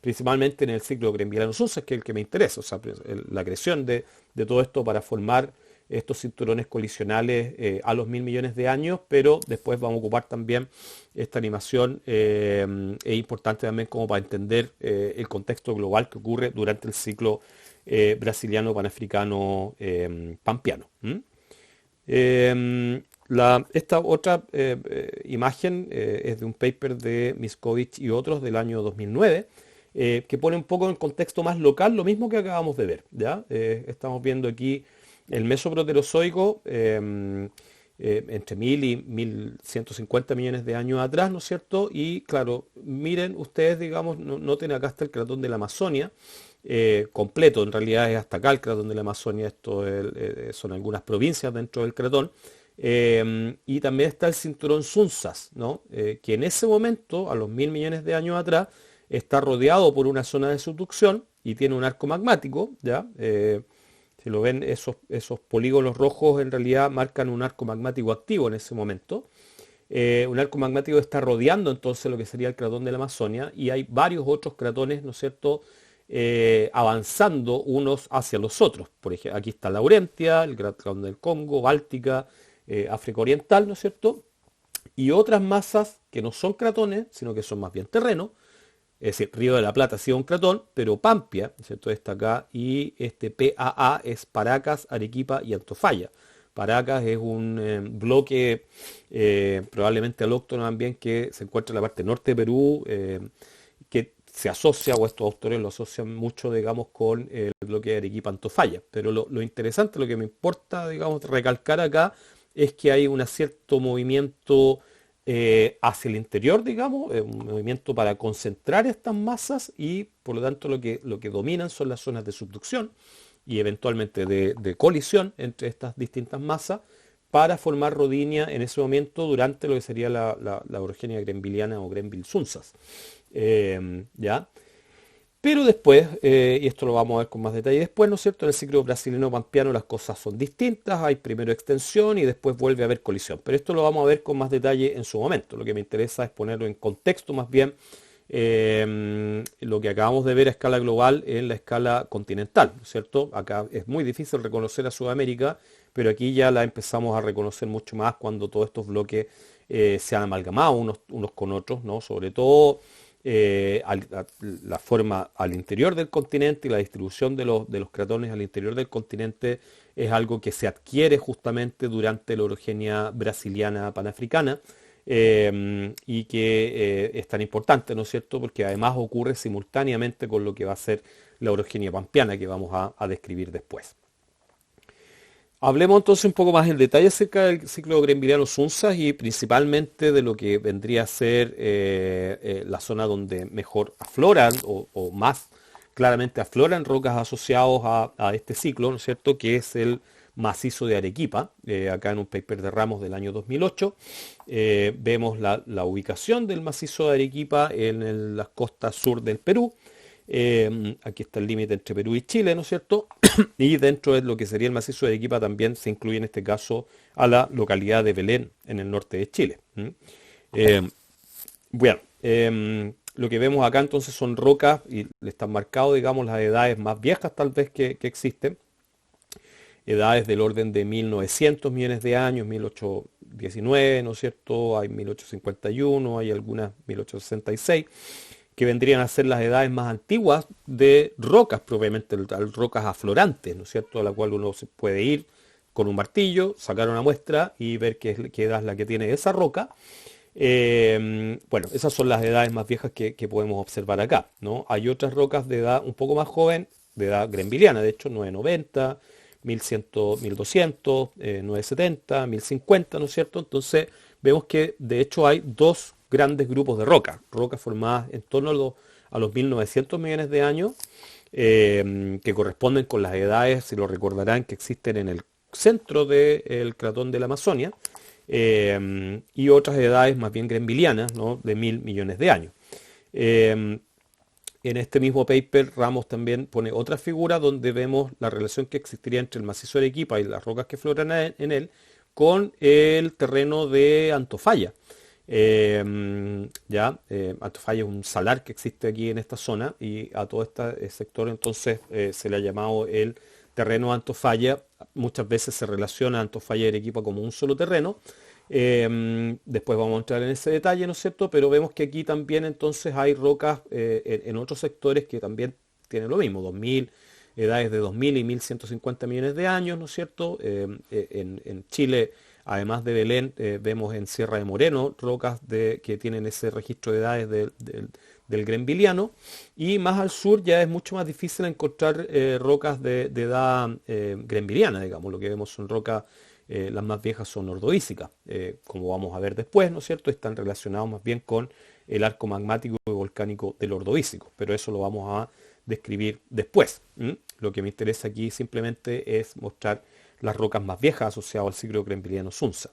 Speaker 1: principalmente en el ciclo Grembiliano-Sunces, que es el que me interesa, o sea, la creación de todo esto para formar estos cinturones colisionales a los 1.000 millones de años, pero después vamos a ocupar también esta animación, es importante también como para entender el contexto global que ocurre durante el ciclo brasiliano, panafricano, pampeano. Esta otra imagen es de un paper de Miskovich y otros del año 2009, que pone un poco en contexto más local lo mismo que acabamos de ver, ¿ya? Estamos viendo aquí el Mesoproterozoico entre 1.000 y 1.150 millones de años atrás, ¿no es cierto? Y claro, miren ustedes, digamos, noten acá está el cratón de la Amazonia, completo, en realidad es hasta acá el cratón de la Amazonia, esto son algunas provincias dentro del cratón, y también está el cinturón Sunzas, ¿no? Que en ese momento, a los 1.000 millones de años atrás, está rodeado por una zona de subducción y tiene un arco magmático, ¿ya? Si lo ven, esos polígonos rojos en realidad marcan un arco magmático activo en ese momento. Un arco magmático está rodeando entonces lo que sería el cratón de la Amazonia y hay varios otros cratones, ¿no es cierto?, avanzando unos hacia los otros. Por ejemplo, aquí está Laurentia, el cratón del Congo, Báltica, África Oriental, ¿no es cierto? Y otras masas que no son cratones, sino que son más bien terrenos. Es decir, Río de la Plata ha sido un cratón, pero Pampia, ¿no es cierto?, está acá, y este PAA es Paracas, Arequipa y Antofalla. Paracas es un bloque probablemente alóctono también que se encuentra en la parte norte de Perú, que se asocia, o estos autores lo asocian mucho, digamos, con el bloque de Arequipa-Antofalla. Pero lo interesante, lo que me importa, digamos, recalcar acá, es que hay un cierto movimiento hacia el interior, digamos, un movimiento para concentrar estas masas y por lo tanto lo que dominan son las zonas de subducción y eventualmente de colisión entre estas distintas masas para formar rodinia en ese momento durante lo que sería la orogenia grembiliana o Grenville-Sunzas. ¿Ya? Pero después, y esto lo vamos a ver con más detalle después, ¿no es cierto? En el ciclo brasileño pampeano las cosas son distintas, hay primero extensión y después vuelve a haber colisión. Pero esto lo vamos a ver con más detalle en su momento. Lo que me interesa es ponerlo en contexto más bien lo que acabamos de ver a escala global en la escala continental, ¿no es cierto? Acá es muy difícil reconocer a Sudamérica, pero aquí ya la empezamos a reconocer mucho más cuando todos estos bloques se han amalgamado unos con otros, ¿no? Sobre todo la forma al interior del continente y la distribución de los cratones al interior del continente es algo que se adquiere justamente durante la orogenia brasiliana panafricana y que es tan importante, ¿no es cierto? Porque además ocurre simultáneamente con lo que va a ser la orogenia pampeana que vamos a describir después. Hablemos entonces un poco más en detalle acerca del ciclo Grembiliano-Sunzas y principalmente de lo que vendría a ser la zona donde mejor afloran o más claramente afloran rocas asociados a este ciclo, ¿no es cierto?, que es el macizo de Arequipa. Acá en un paper de Ramos del año 2008 vemos la ubicación del macizo de Arequipa en las costas sur del Perú. Aquí está el límite entre Perú y Chile, ¿no es cierto? Y dentro de lo que sería el macizo de Arequipa también se incluye en este caso a la localidad de Belén en el norte de Chile. Bueno, lo que vemos acá entonces son rocas y le están marcados, digamos, las edades más viejas tal vez que existen. Edades del orden de 1.900 millones de años, 1819, ¿no es cierto? Hay 1851, hay algunas 1866. Que vendrían a ser las edades más antiguas de rocas propiamente, rocas aflorantes, ¿no es cierto?, a la cual uno se puede ir con un martillo, sacar una muestra y ver qué edad es la que tiene esa roca. Bueno, esas son las edades más viejas que podemos observar acá, ¿no? Hay otras rocas de edad un poco más joven, de edad grembiliana, de hecho, 990, 1100, 1200, 970, 1050, ¿no es cierto? Entonces, vemos que de hecho hay dos grandes grupos de rocas formadas en torno a los 1.900 millones de años, que corresponden con las edades, si lo recordarán, que existen en el centro del cratón de la Amazonia, y otras edades más bien grembilianas, ¿no? De 1000 millones de años. Eh, en este mismo paper, Ramos también pone otra figura donde vemos la relación que existiría entre el macizo de Arequipa y las rocas que flotan en él con el terreno de Antofalla. Antofalla es un salar que existe aquí en esta zona y a todo este sector entonces se le ha llamado el terreno de Antofalla. Muchas veces se relaciona Antofalla y Arequipa como un solo terreno. Después vamos a entrar en ese detalle, ¿no es cierto? Pero vemos que aquí también entonces hay rocas en otros sectores que también tienen lo mismo, 2000, edades de 2000 y 1150 millones de años, ¿no es cierto? En Chile, además de Belén, vemos en Sierra de Moreno rocas que tienen ese registro de edades del Grembiliano. Y más al sur ya es mucho más difícil encontrar rocas de edad grembiliana, digamos. Lo que vemos son rocas, las más viejas son ordovícicas, como vamos a ver después, ¿no es cierto? Están relacionados más bien con el arco magmático y volcánico del Ordovícico, pero eso lo vamos a describir después. Lo que me interesa aquí simplemente es mostrar las rocas más viejas asociadas al ciclo grembiliano-Sunza.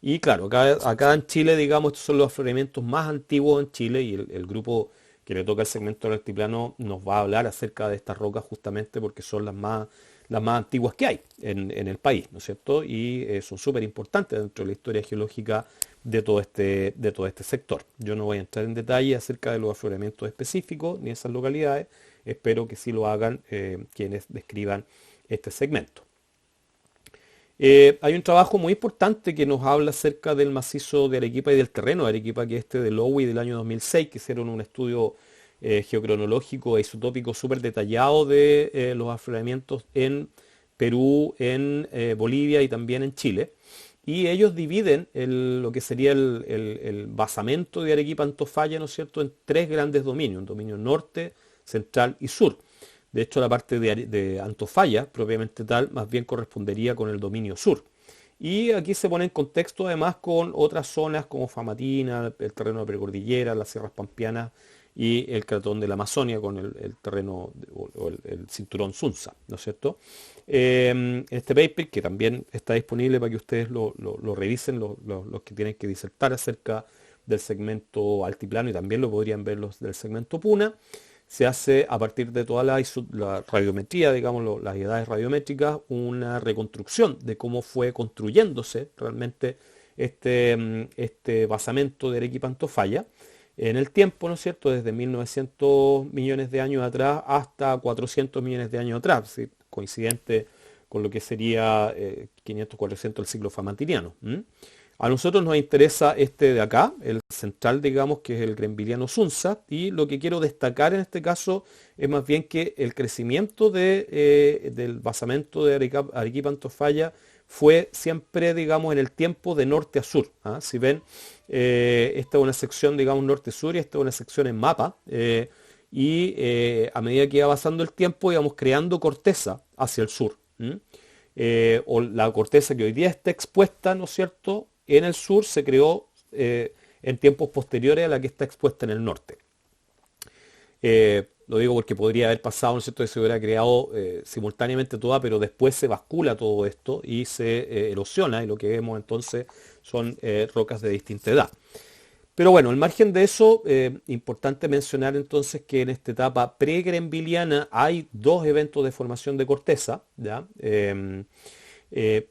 Speaker 1: Y claro, acá en Chile, digamos, estos son los afloramientos más antiguos en Chile y el grupo que le toca el segmento del altiplano nos va a hablar acerca de estas rocas justamente porque son las más antiguas que hay en el país, ¿no es cierto? Y son súper importantes dentro de la historia geológica de todo este sector. Yo no voy a entrar en detalle acerca de los afloramientos específicos ni esas localidades. Espero que sí lo hagan quienes describan este segmento. Hay un trabajo muy importante que nos habla acerca del macizo de Arequipa y del terreno de Arequipa, que es este de Lowy del año 2006, que hicieron un estudio geocronológico e isotópico súper detallado de los afloramientos en Perú, en Bolivia y también en Chile. Y ellos dividen lo que sería el basamento de Arequipa Antofalla, ¿no es cierto?, en tres grandes dominios, un dominio norte, central y sur. De hecho, la parte de Antofalla, propiamente tal, más bien correspondería con el dominio sur. Y aquí se pone en contexto además con otras zonas como Famatina, el terreno de precordillera, las sierras pampeanas y el cratón de la Amazonia con el terreno o el cinturón Sunza, ¿no es cierto? Este paper, que también está disponible para que ustedes lo revisen, los que tienen que disertar acerca del segmento altiplano y también lo podrían ver los del segmento Puna. Se hace a partir de toda la radiometría, digamos, las edades radiométricas, una reconstrucción de cómo fue construyéndose realmente este basamento de Arequipa Antofalla en el tiempo, ¿no es cierto?, desde 1900 millones de años atrás hasta 400 millones de años atrás, ¿sí?, coincidente con lo que sería 500, 400 el ciclo famantiniano. A nosotros nos interesa este de acá, el central, digamos, que es el grembiliano Sunza, y lo que quiero destacar en este caso es más bien que el crecimiento del basamento de Arequipa Antofalla fue siempre, digamos, en el tiempo de norte a sur. Si ven, esta es una sección, digamos, norte-sur y esta es una sección en mapa. A medida que iba pasando el tiempo íbamos creando corteza hacia el sur. O la corteza que hoy día está expuesta, ¿no es cierto?, en el sur se creó en tiempos posteriores a la que está expuesta en el norte. Lo digo porque podría haber pasado, ¿no es cierto?, que se hubiera creado simultáneamente toda, pero después se bascula todo esto y se erosiona y lo que vemos entonces son rocas de distinta edad. Pero bueno, al margen de eso, importante mencionar entonces que en esta etapa pregrembiliana hay dos eventos de formación de corteza, ¿ya?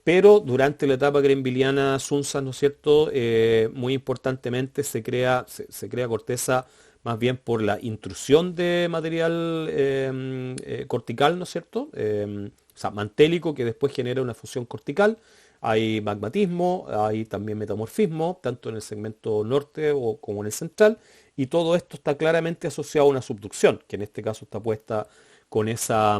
Speaker 1: Pero durante la etapa grembiliana Sunza, ¿no es cierto?, muy importantemente se crea corteza más bien por la intrusión de material cortical, ¿no es cierto? O sea, mantélico que después genera una fusión cortical. Hay magmatismo, hay también metamorfismo, tanto en el segmento norte como en el central, y todo esto está claramente asociado a una subducción, que en este caso está puesta con esa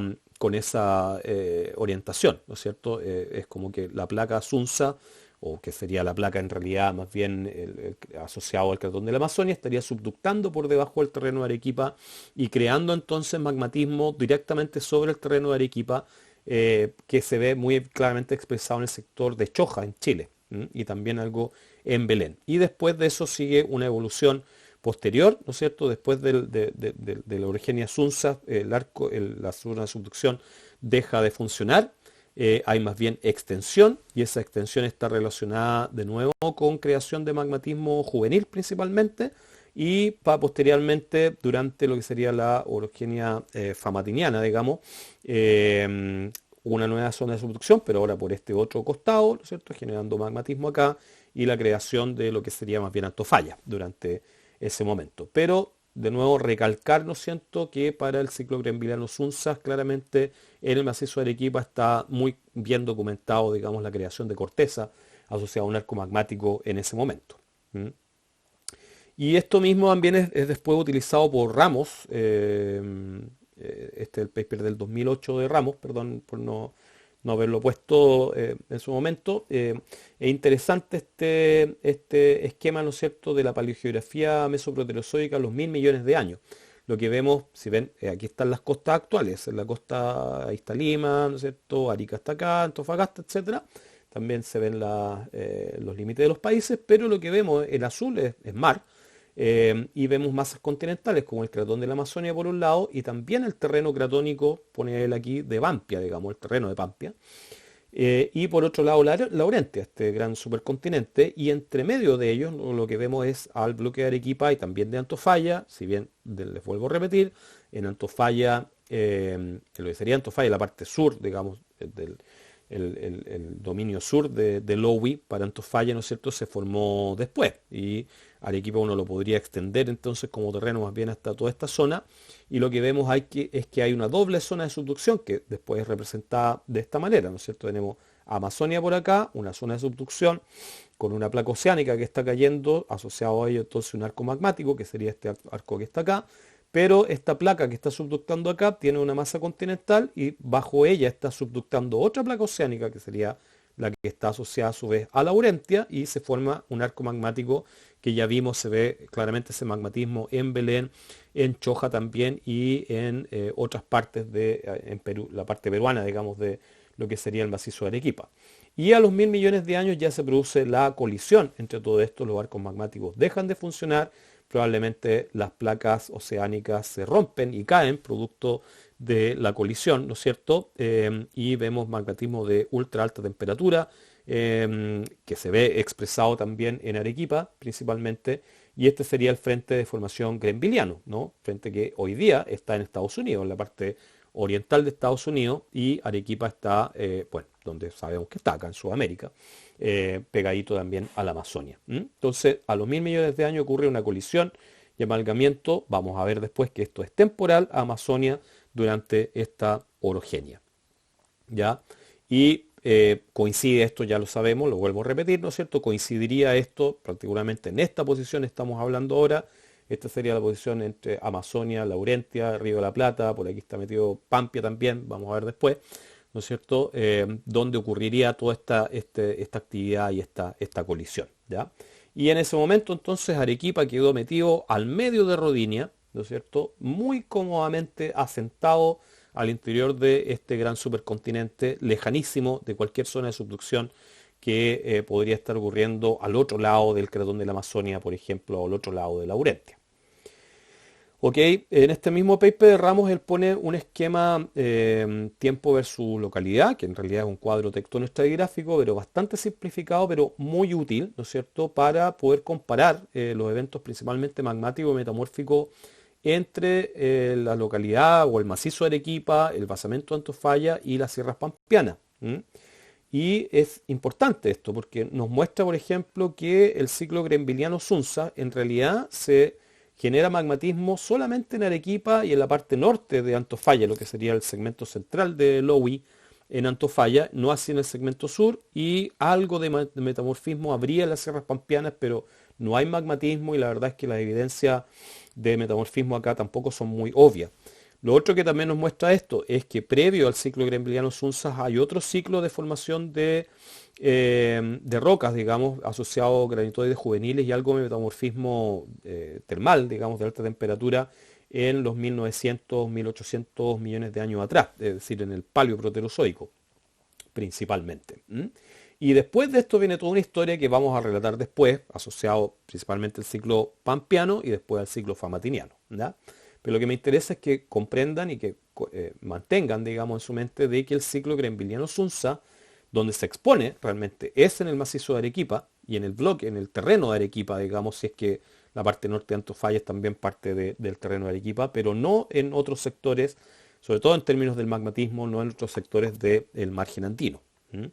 Speaker 1: orientación, ¿no es cierto? Es como que la placa Sunza, o que sería la placa en realidad más bien asociado al cratón de la Amazonia, estaría subductando por debajo del terreno de Arequipa y creando entonces magmatismo directamente sobre el terreno de Arequipa, que se ve muy claramente expresado en el sector de Choja, en Chile, y también algo en Belén. Y después de eso sigue una evolución posterior, ¿no es cierto? Después de la Orogenia Sunza, la zona de subducción deja de funcionar. hay más bien extensión, y esa extensión está relacionada de nuevo con creación de magmatismo juvenil principalmente, y posteriormente durante lo que sería la orogenia famatiniana, digamos, una nueva zona de subducción, pero ahora por este otro costado, ¿no es cierto?, generando magmatismo acá y la creación de lo que sería más bien Antofalla durante ese momento. Pero de nuevo recalcar, ¿no es cierto?, que para el ciclo Grembiliano-Sunzas claramente en el macizo de Arequipa está muy bien documentado, digamos, la creación de corteza asociada a un arco magmático en ese momento. ¿Mm? Y esto mismo también es después utilizado por Ramos, este es el paper del 2008 de Ramos, perdón por no haberlo puesto en su momento. Es interesante este esquema, ¿no es cierto?, de la paleogeografía mesoproterozoica a los 1000 millones de años. Lo que vemos, si ven, aquí están las costas actuales, en la costa ahí está Lima, ¿no es cierto?, Arica está acá, Antofagasta, etcétera. También se ven los límites de los países, pero lo que vemos, el azul es mar, y vemos masas continentales como el cratón de la Amazonia por un lado y también el terreno cratónico, pone él aquí, de Pampia, digamos, el terreno de Pampia. Y por otro lado Laurentia, este gran supercontinente, y entre medio de ellos lo que vemos es al bloque de Arequipa y también de Antofalla, si bien les vuelvo a repetir, en Antofalla, lo que sería Antofalla, la parte sur, digamos, el dominio sur de Lowi para Antofalla, ¿no es cierto?, se formó después, y Arequipa uno lo podría extender entonces como terreno más bien hasta toda esta zona, y lo que vemos es que hay una doble zona de subducción que después es representada de esta manera, ¿no es cierto? Tenemos Amazonia por acá, una zona de subducción con una placa oceánica que está cayendo, asociado a ello entonces un arco magmático, que sería este arco que está acá, pero esta placa que está subductando acá tiene una masa continental y bajo ella está subductando otra placa oceánica, que sería la que está asociada a su vez a Laurentia, y se forma un arco magmático que ya vimos, se ve claramente ese magmatismo en Belén, en Choja también y en otras partes en Perú, la parte peruana, digamos, de lo que sería el macizo de Arequipa. Y a los 1000 millones de años ya se produce la colisión entre todo esto, los arcos magmáticos dejan de funcionar, probablemente las placas oceánicas se rompen y caen producto de la colisión, ¿no es cierto? Y vemos magmatismo de ultra alta temperatura, que se ve expresado también en Arequipa principalmente, y este sería el frente de formación Grenviliano, ¿no? Frente que hoy día está en Estados Unidos, en la parte oriental de Estados Unidos, y Arequipa está, bueno, donde sabemos que está, acá en Sudamérica, pegadito también a la Amazonia. Entonces, a los 1000 millones de años ocurre una colisión y amalgamiento, vamos a ver después que esto es temporal a Amazonia durante esta orogenia, ¿ya? Y coincide esto, ya lo sabemos, lo vuelvo a repetir, ¿no es cierto? Coincidiría esto, particularmente en esta posición estamos hablando ahora, esta sería la posición entre Amazonia, Laurentia, Río de la Plata, por aquí está metido Pampia también, vamos a ver después, ¿no es cierto?, donde ocurriría toda esta actividad y esta colisión, ¿ya? Y en ese momento entonces Arequipa quedó metido al medio de Rodinia, ¿no es cierto?, muy cómodamente asentado al interior de este gran supercontinente, lejanísimo de cualquier zona de subducción que podría estar ocurriendo al otro lado del cratón de la Amazonia, por ejemplo, o al otro lado de Laurentia. Ok, en este mismo paper de Ramos él pone un esquema tiempo versus localidad, que en realidad es un cuadro tectonoestratigráfico, pero bastante simplificado, pero muy útil, ¿no es cierto?, para poder comparar los eventos principalmente magmáticos y metamórficos entre la localidad o el macizo de Arequipa, el basamento de Antofalla y las sierras pampeanas. Y es importante esto porque nos muestra, por ejemplo, que el ciclo Grembiliano-Sunza en realidad se genera magmatismo solamente en Arequipa y en la parte norte de Antofalla, lo que sería el segmento central de Lowi en Antofalla, no así en el segmento sur, y algo de metamorfismo habría en las sierras pampeanas, pero no hay magmatismo y la verdad es que las evidencias de metamorfismo acá tampoco son muy obvias. Lo otro que también nos muestra esto es que previo al ciclo Grembiliano-Sunzas hay otro ciclo de formación de rocas, digamos, asociado a granitoides juveniles y algo de metamorfismo termal, digamos, de alta temperatura en los 1900, 1800 millones de años atrás, es decir, en el Paleoproterozoico, principalmente. Y después de esto viene toda una historia que vamos a relatar después, asociado principalmente al ciclo pampeano y después al ciclo famatiniano, ¿ya? Pero lo que me interesa es que comprendan y que mantengan, digamos, en su mente de que el ciclo Grembiliano-Sunza, donde se expone realmente, es en el macizo de Arequipa y en el bloque, en el terreno de Arequipa, digamos, si es que la parte norte de Antofalla es también parte del terreno de Arequipa, pero no en otros sectores, sobre todo en términos del magmatismo, no en otros sectores del margen andino. ¿Mm?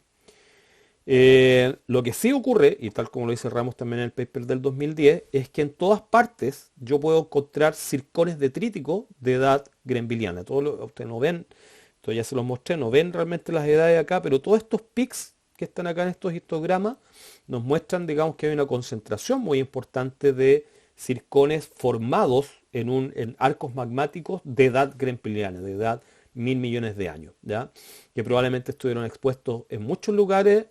Speaker 1: Lo que sí ocurre, y tal como lo dice Ramos también en el paper del 2010, es que en todas partes yo puedo encontrar circones detríticos de edad grembiliana. Ustedes no ven, esto ya se los mostré, no ven realmente las edades acá, pero todos estos pics que están acá en estos histogramas nos muestran, digamos, que hay una concentración muy importante de circones formados en arcos magmáticos de edad grembiliana, de edad 1.000 millones de años, ¿ya? Que probablemente estuvieron expuestos en muchos lugares,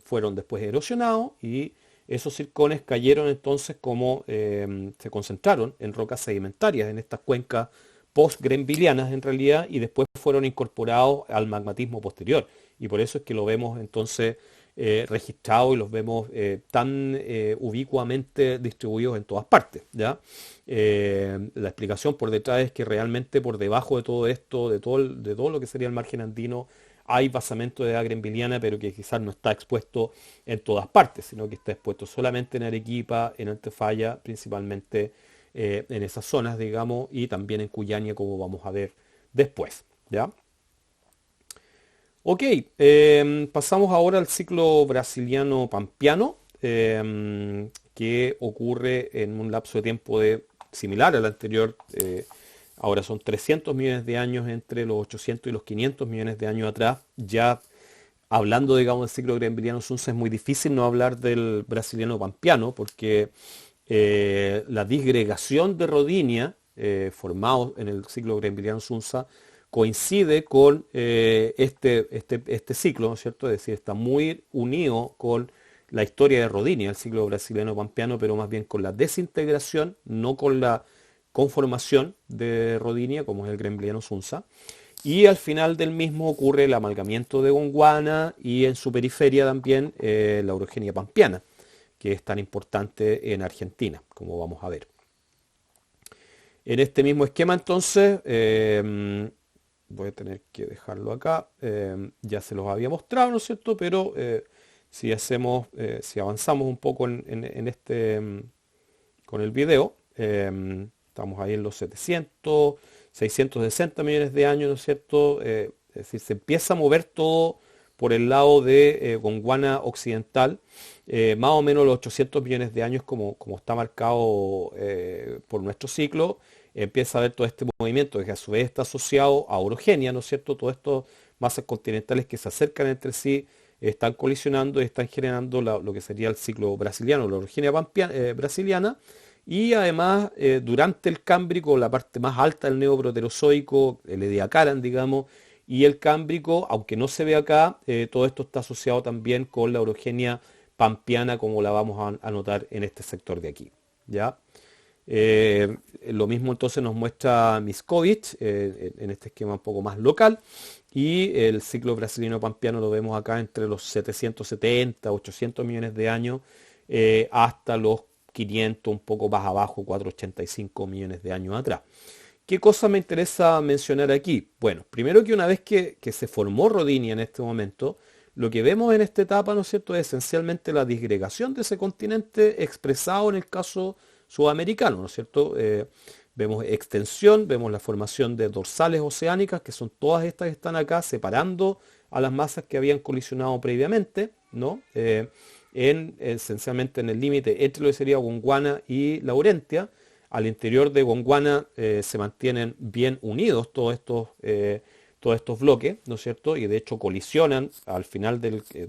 Speaker 1: fueron después erosionados y esos circones cayeron entonces como se concentraron en rocas sedimentarias, en estas cuencas post-grembilianas en realidad, y después fueron incorporados al magmatismo posterior. Y por eso es que lo vemos entonces registrado y los vemos tan ubicuamente distribuidos en todas partes, ¿ya? La explicación por detrás es que realmente por debajo de todo esto, de todo lo que sería el margen andino, hay basamento de edad grembiliana, pero que quizás no está expuesto en todas partes, sino que está expuesto solamente en Arequipa, en Antofalla, principalmente en esas zonas, digamos, y también en Cuyania, como vamos a ver después, ¿ya? Ok, pasamos ahora al ciclo brasiliano pampeano, que ocurre en un lapso de tiempo similar al anterior. Ahora son 300 millones de años entre los 800 y los 500 millones de años atrás. Ya hablando, digamos, del ciclo grembiliano-Sunza es muy difícil no hablar del brasiliano pampeano, porque la disgregación de Rodinia, formado en el ciclo grembiliano-Sunza, coincide con este ciclo, ¿no es cierto? Es decir, está muy unido con la historia de Rodinia, el ciclo brasiliano-pampeano, pero más bien con la desintegración, no con la conformación de Rodinia, como es el grembiliano-Sunza. Y al final del mismo ocurre el amalgamiento de Gondwana y en su periferia también la orogenia pampeana, que es tan importante en Argentina, como vamos a ver. En este mismo esquema entonces, voy a tener que dejarlo acá, ya se los había mostrado, ¿no es cierto? Pero si si avanzamos un poco con el video, estamos ahí en los 700, 660 millones de años, ¿no es cierto? Es decir, se empieza a mover todo por el lado de Gondwana occidental, más o menos los 800 millones de años como está marcado por nuestro ciclo, empieza a haber todo este movimiento que a su vez está asociado a orogenia, ¿no es cierto? Todas estas masas continentales que se acercan entre sí están colisionando y están generando lo que sería el ciclo brasiliano, la orogenia brasiliana, y además durante el Cámbrico, la parte más alta del Neoproterozoico, el Ediacaran, digamos, y el Cámbrico, aunque no se ve acá, todo esto está asociado también con la orogenia pampeana, como la vamos a notar en este sector de aquí, ¿ya? Lo mismo entonces nos muestra Miskovich en este esquema un poco más local, y el ciclo brasileño pampeano lo vemos acá entre los 770, 800 millones de años hasta los 500, un poco más abajo, 485 millones de años atrás. ¿Qué cosa me interesa mencionar aquí? Bueno, primero que una vez que se formó Rodinia en este momento, lo que vemos en esta etapa, ¿no es cierto?, es esencialmente la disgregación de ese continente expresado en el caso sudamericano, ¿no es cierto? Vemos extensión, vemos la formación de dorsales oceánicas, que son todas estas que están acá, separando a las masas que habían colisionado previamente, ¿no? Esencialmente en el límite entre lo que sería Gondwana y Laurentia. Al interior de Gondwana se mantienen bien unidos todos estos bloques, ¿no es cierto? Y de hecho colisionan al final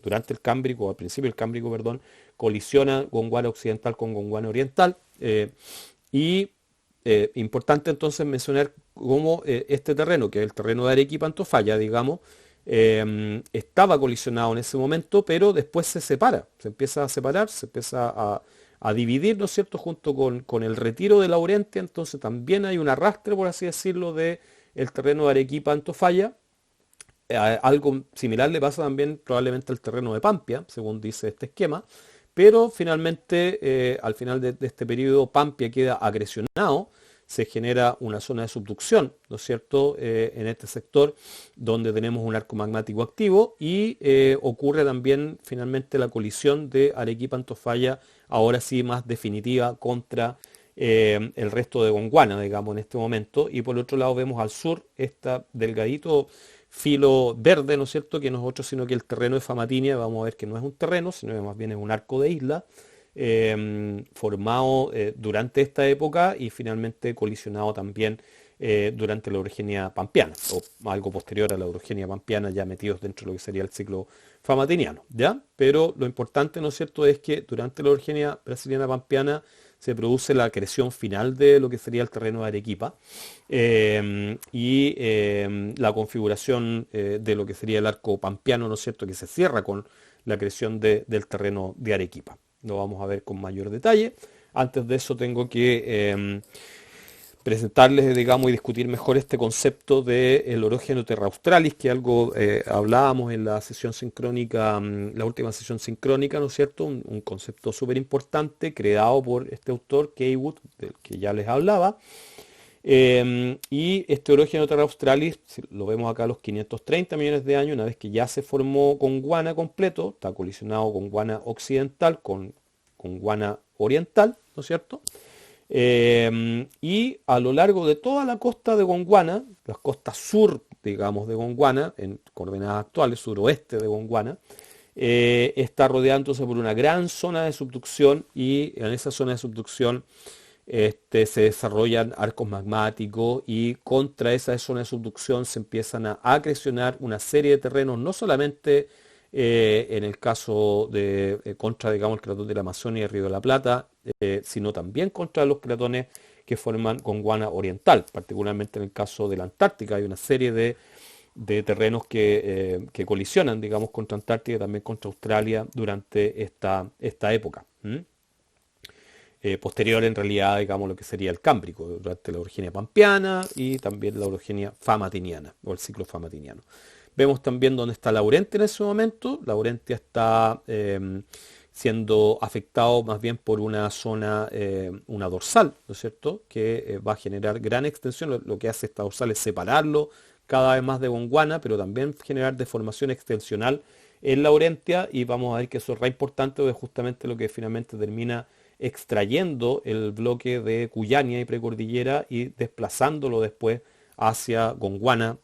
Speaker 1: durante el Cámbrico, al principio del Cámbrico, perdón, colisiona Gondwana occidental con Gondwana oriental. Y importante entonces mencionar cómo este terreno, que es el terreno de Arequipa Antofalla, digamos, estaba colisionado en ese momento, pero después se separa, se empieza a separar, se empieza a dividir, ¿no es cierto?, junto con el retiro de Laurentia. Entonces también hay un arrastre, por así decirlo, de el terreno de Arequipa Antofalla. Algo similar le pasa también probablemente al terreno de Pampia, según dice este esquema, pero finalmente al final de este periodo Pampia queda agresionado, se genera una zona de subducción, ¿no es cierto?, en este sector donde tenemos un arco magmático activo y ocurre también finalmente la colisión de Arequipa-Antofalla, ahora sí más definitiva, contra el resto de Gondwana, digamos, en este momento. Y por el otro lado vemos al sur este delgadito filo verde, ¿no es cierto?, que no es otro sino que el terreno de Famatinia. Vamos a ver que no es un terreno, sino que más bien es un arco de isla, formado durante esta época y finalmente colisionado también durante la orogenia pampeana, o algo posterior a la orogenia pampeana, ya metidos dentro de lo que sería el ciclo famatiniano, ¿ya? Pero lo importante, ¿no es cierto?, es que durante la orogenia brasiliana pampeana se produce la acreción final de lo que sería el terreno de Arequipa y la configuración de lo que sería el arco pampeano, ¿no es cierto?, que se cierra con la acreción del terreno de Arequipa. Lo vamos a ver con mayor detalle. Antes de eso tengo que presentarles, digamos, y discutir mejor este concepto del orógeno terra australis, que algo hablábamos en la sesión sincrónica, la última sesión sincrónica, ¿no es cierto? Un concepto súper importante creado por este autor, Kaywood, del que ya les hablaba. Y este orógeno terra australis, lo vemos acá a los 530 millones de años, una vez que ya se formó Gondwana completo, está colisionado con Gondwana occidental, con Gondwana oriental, ¿no es cierto? Y a lo largo de toda la costa de Gondwana, las costas sur, digamos, de Gondwana, en coordenadas actuales, suroeste de Gondwana, está rodeándose por una gran zona de subducción y en esa zona de subducción se desarrollan arcos magmáticos y contra esa zona de subducción se empiezan a acrecionar una serie de terrenos, no solamente en el caso de contra, digamos, el cratón de la Amazonia y el Río de la Plata, sino también contra los cratones que forman Gondwana oriental, particularmente en el caso de la Antártica. Hay una serie de terrenos que colisionan, digamos, contra Antártica y también contra Australia durante esta época. Posterior en realidad, digamos, lo que sería el Cámbrico, durante la orogenia pampeana y también la orogenia famatiniana, o el ciclo famatiniano. Vemos también dónde está Laurentia en ese momento. Laurentia está siendo afectado más bien por una zona, una dorsal, ¿no es cierto?, que va a generar gran extensión. Lo que hace esta dorsal es separarlo cada vez más de Gondwana, pero también generar deformación extensional en Laurentia, y vamos a ver que eso es re importante, porque es justamente lo que finalmente termina extrayendo el bloque de Cuyania y precordillera y desplazándolo después hacia Gondwana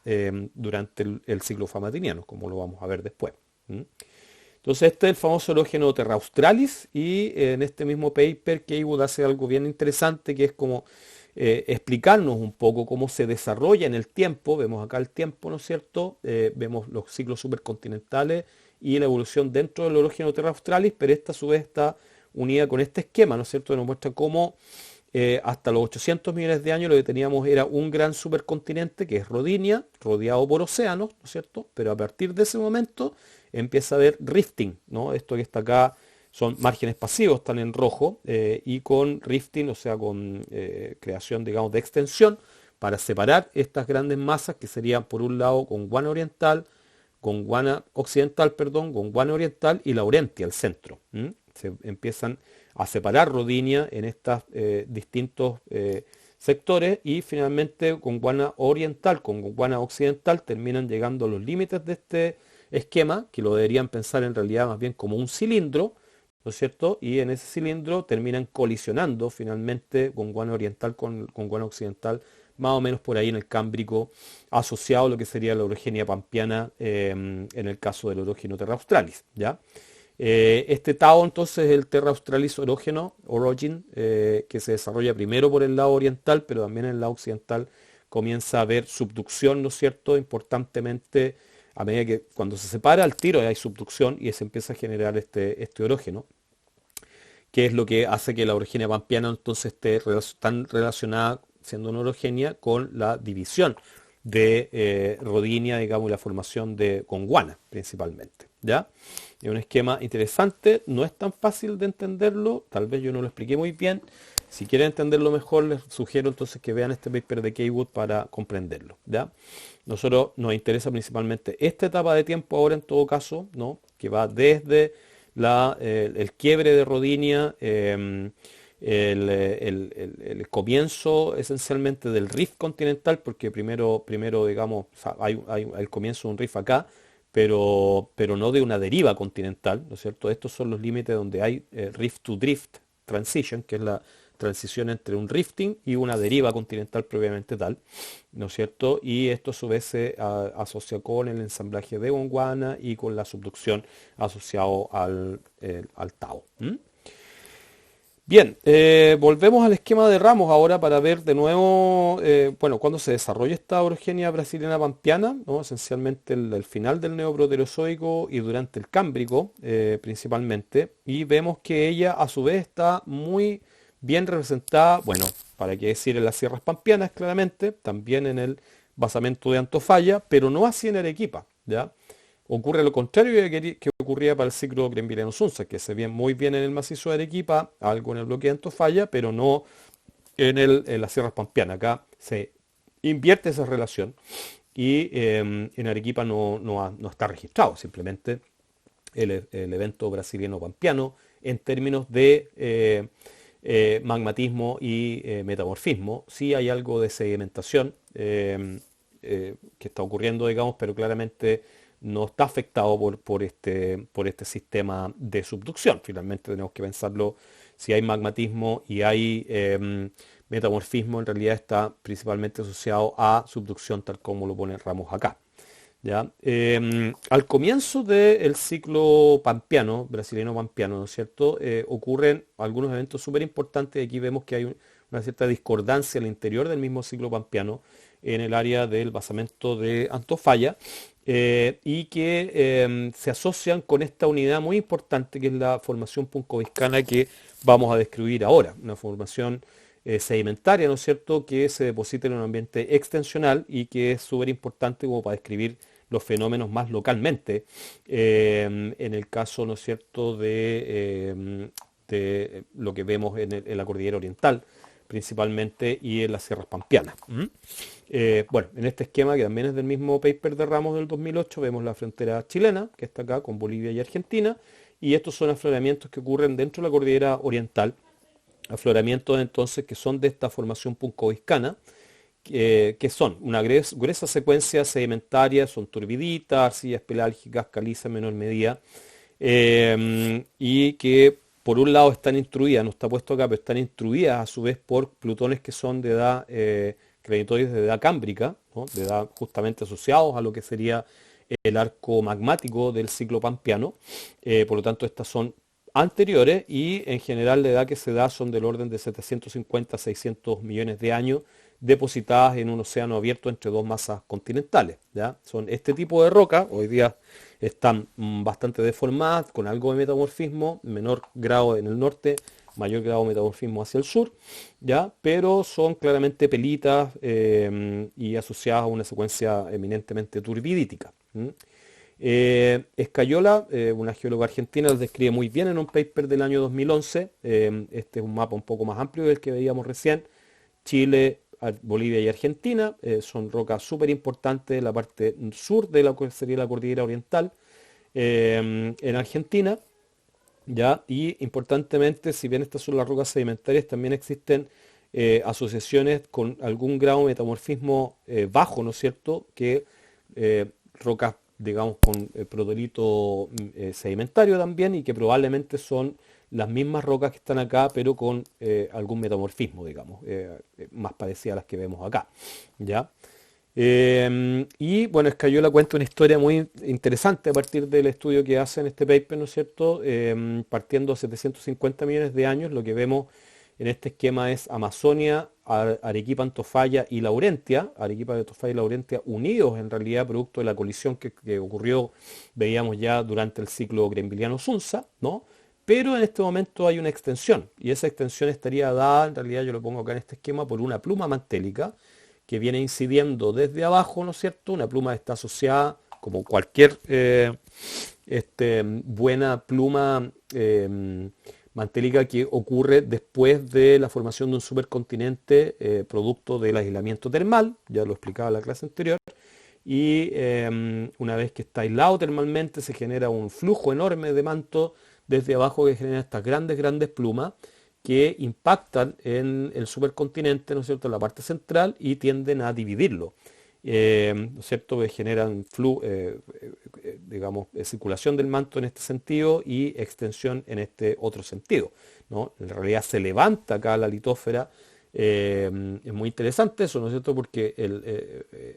Speaker 1: durante el ciclo famatiniano, como lo vamos a ver después. Entonces este es el famoso orógeno terra australis, y en este mismo paper Kaywood hace algo bien interesante, que es como explicarnos un poco cómo se desarrolla en el tiempo. Vemos acá el tiempo, ¿no es cierto? Vemos los ciclos supercontinentales y la evolución dentro del orógeno terra australis, pero esta a su vez está unida con este esquema, ¿no es cierto?, que nos muestra cómo hasta los 800 millones de años lo que teníamos era un gran supercontinente que es Rodinia, rodeado por océanos, ¿no es cierto? Pero a partir de ese momento empieza a haber rifting, ¿no? Esto que está acá son márgenes pasivos, están en rojo, y con rifting, o sea, con creación, digamos, de extensión, para separar estas grandes masas que serían, por un lado, Gondwana oriental, Gondwana occidental, perdón, Gondwana oriental y Laurentia, el centro. Se empiezan a separar Rodinia en estos distintos sectores, y finalmente Gondwana oriental con Gondwana occidental terminan llegando a los límites de este esquema, que lo deberían pensar en realidad más bien como un cilindro, ¿no es cierto? Y en ese cilindro terminan colisionando finalmente Gondwana oriental con Gondwana occidental, más o menos por ahí en el Cámbrico, asociado a lo que sería la orogenia pampeana en el caso del orógeno terra australis, ¿ya? Este Tao entonces es el terra australis orógeno, orogin, que se desarrolla primero por el lado oriental, pero también en el lado occidental comienza a haber subducción, ¿no es cierto?, importantemente, a medida que cuando se separa al tiro hay subducción y se empieza a generar este orógeno, que es lo que hace que la orogenia pampeana entonces esté tan relacionada, siendo una orogenia, con la división de Rodinia, digamos, y la formación de Gondwana principalmente, ¿ya? Es un esquema interesante, no es tan fácil de entenderlo, tal vez yo no lo expliqué muy bien. Si quieren entenderlo mejor, les sugiero entonces que vean este paper de Kaywood para comprenderlo, ¿ya? Nosotros nos interesa principalmente esta etapa de tiempo ahora, en todo caso, ¿no?, que va desde el quiebre de Rodinia el comienzo esencialmente del rift continental, porque primero digamos, o sea, hay el comienzo de un rift acá, pero no de una deriva continental, ¿no es cierto? Estos son los límites donde hay rift to drift transition, que es la transición entre un rifting y una deriva continental propiamente tal, ¿no es cierto? Y esto a su vez se asocia con el ensamblaje de Gondwana y con la subducción asociado al Tao. ¿Mm? Bien, volvemos al esquema de ramos ahora para ver de nuevo, bueno, cuando se desarrolla esta orogenia brasiliana pampeana, ¿no? Esencialmente el final del Neoproterozoico y durante el Cámbrico, principalmente, y vemos que ella a su vez está muy bien representada, bueno, para qué decir en las sierras pampeanas claramente, también en el basamento de Antofalla, pero no así en Arequipa, ¿ya? Ocurre lo contrario que ocurría para el ciclo Grembiliano-Sunza, que se ve muy bien en el macizo de Arequipa, algo en el bloque de Antofalla, pero no en las sierras pampeanas. Acá se invierte esa relación y en Arequipa no está registrado, simplemente el evento brasiliano pampeano en términos de magmatismo y metamorfismo. Sí hay algo de sedimentación que está ocurriendo, digamos, pero claramente no está afectado por este sistema de subducción. Finalmente tenemos que pensarlo, si hay magmatismo y hay metamorfismo, en realidad está principalmente asociado a subducción, tal como lo pone Ramos acá. ¿Ya? Al comienzo del ciclo pampeano, brasileño pampeano, ¿no es cierto? Ocurren algunos eventos súper importantes. Aquí vemos que hay una cierta discordancia al interior del mismo ciclo pampeano en el área del basamento de Antofalla y que se asocian con esta unidad muy importante que es la formación puncoviscana que vamos a describir ahora. Una formación sedimentaria, ¿no es cierto?, que se deposita en un ambiente extensional y que es súper importante como para describir los fenómenos más localmente, en el caso, ¿no es cierto?, de lo que vemos en la cordillera oriental, principalmente, y en las sierras pampeanas. ¿Mm? Bueno, en este esquema, que también es del mismo paper de Ramos del 2008, vemos la frontera chilena, que está acá, con Bolivia y Argentina, y estos son afloramientos que ocurren dentro de la cordillera oriental, afloramientos entonces que son de esta formación puncoviscana, que son una gruesa secuencia sedimentaria, son turbiditas, arcillas pelálgicas, calizas en menor medida, y que por un lado están instruidas, no está puesto acá, pero están instruidas a su vez por plutones que son de edad, granitoides de edad cámbrica, ¿no? De edad justamente asociados a lo que sería el arco magmático del ciclo pampeano. Por lo tanto, estas son anteriores y en general la edad que se da son del orden de 750 a 600 millones de años depositadas en un océano abierto entre dos masas continentales. ¿Ya? Son este tipo de rocas, hoy día están bastante deformadas, con algo de metamorfismo, menor grado en el norte, mayor grado de metamorfismo hacia el sur, ¿ya? Pero son claramente pelitas y asociadas a una secuencia eminentemente turbidítica. Escayola, una geóloga argentina, los describe muy bien en un paper del año 2011. Este es un mapa un poco más amplio del que veíamos recién. Chile, Bolivia y Argentina son rocas súper importantes en la parte sur de la que sería la cordillera oriental en Argentina. ¿Ya? Y importantemente, si bien estas son las rocas sedimentarias, también existen asociaciones con algún grado de metamorfismo bajo, ¿no es cierto? Que rocas, digamos, con protolito sedimentario también y que probablemente son las mismas rocas que están acá, pero con algún metamorfismo, digamos, más parecidas a las que vemos acá, ¿ya? Y bueno, Escayola cuenta una historia muy interesante a partir del estudio que hace en este paper, ¿no es cierto? Partiendo de 750 millones de años, lo que vemos en este esquema es Amazonia, Arequipa, Antofalla y Laurentia, Arequipa, Antofalla y Laurentia unidos en realidad producto de la colisión que ocurrió, veíamos ya durante el ciclo Grembiliano-Sunza, ¿no? Pero en este momento hay una extensión y esa extensión estaría dada, en realidad yo lo pongo acá en este esquema, por una pluma mantélica que viene incidiendo desde abajo, ¿no es cierto? Una pluma está asociada, como cualquier buena pluma mantélica que ocurre después de la formación de un supercontinente producto del aislamiento termal, ya lo explicaba en la clase anterior, y una vez que está aislado termalmente se genera un flujo enorme de manto desde abajo que genera estas grandes plumas que impactan en el supercontinente, ¿no es cierto?, en la parte central y tienden a dividirlo. ¿No es cierto?, que generan digamos, circulación del manto en este sentido y extensión en este otro sentido, ¿no? En realidad se levanta acá la litósfera. Es muy interesante eso, ¿no es cierto?, porque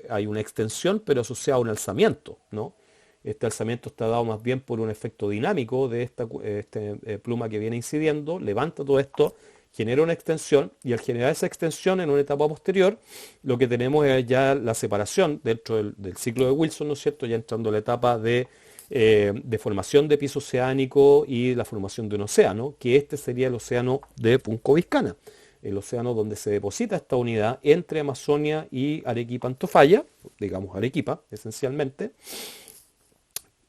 Speaker 1: hay una extensión pero asociada a un alzamiento, ¿no? Este alzamiento está dado más bien por un efecto dinámico de esta pluma que viene incidiendo, levanta todo esto, genera una extensión y al generar esa extensión en una etapa posterior, lo que tenemos es ya la separación dentro del ciclo de Wilson, ¿no es cierto?, ya entrando a la etapa de formación de piso oceánico y la formación de un océano, que este sería el océano de Punco Viscana, el océano donde se deposita esta unidad entre Amazonia y Arequipa Antofalla, digamos Arequipa esencialmente,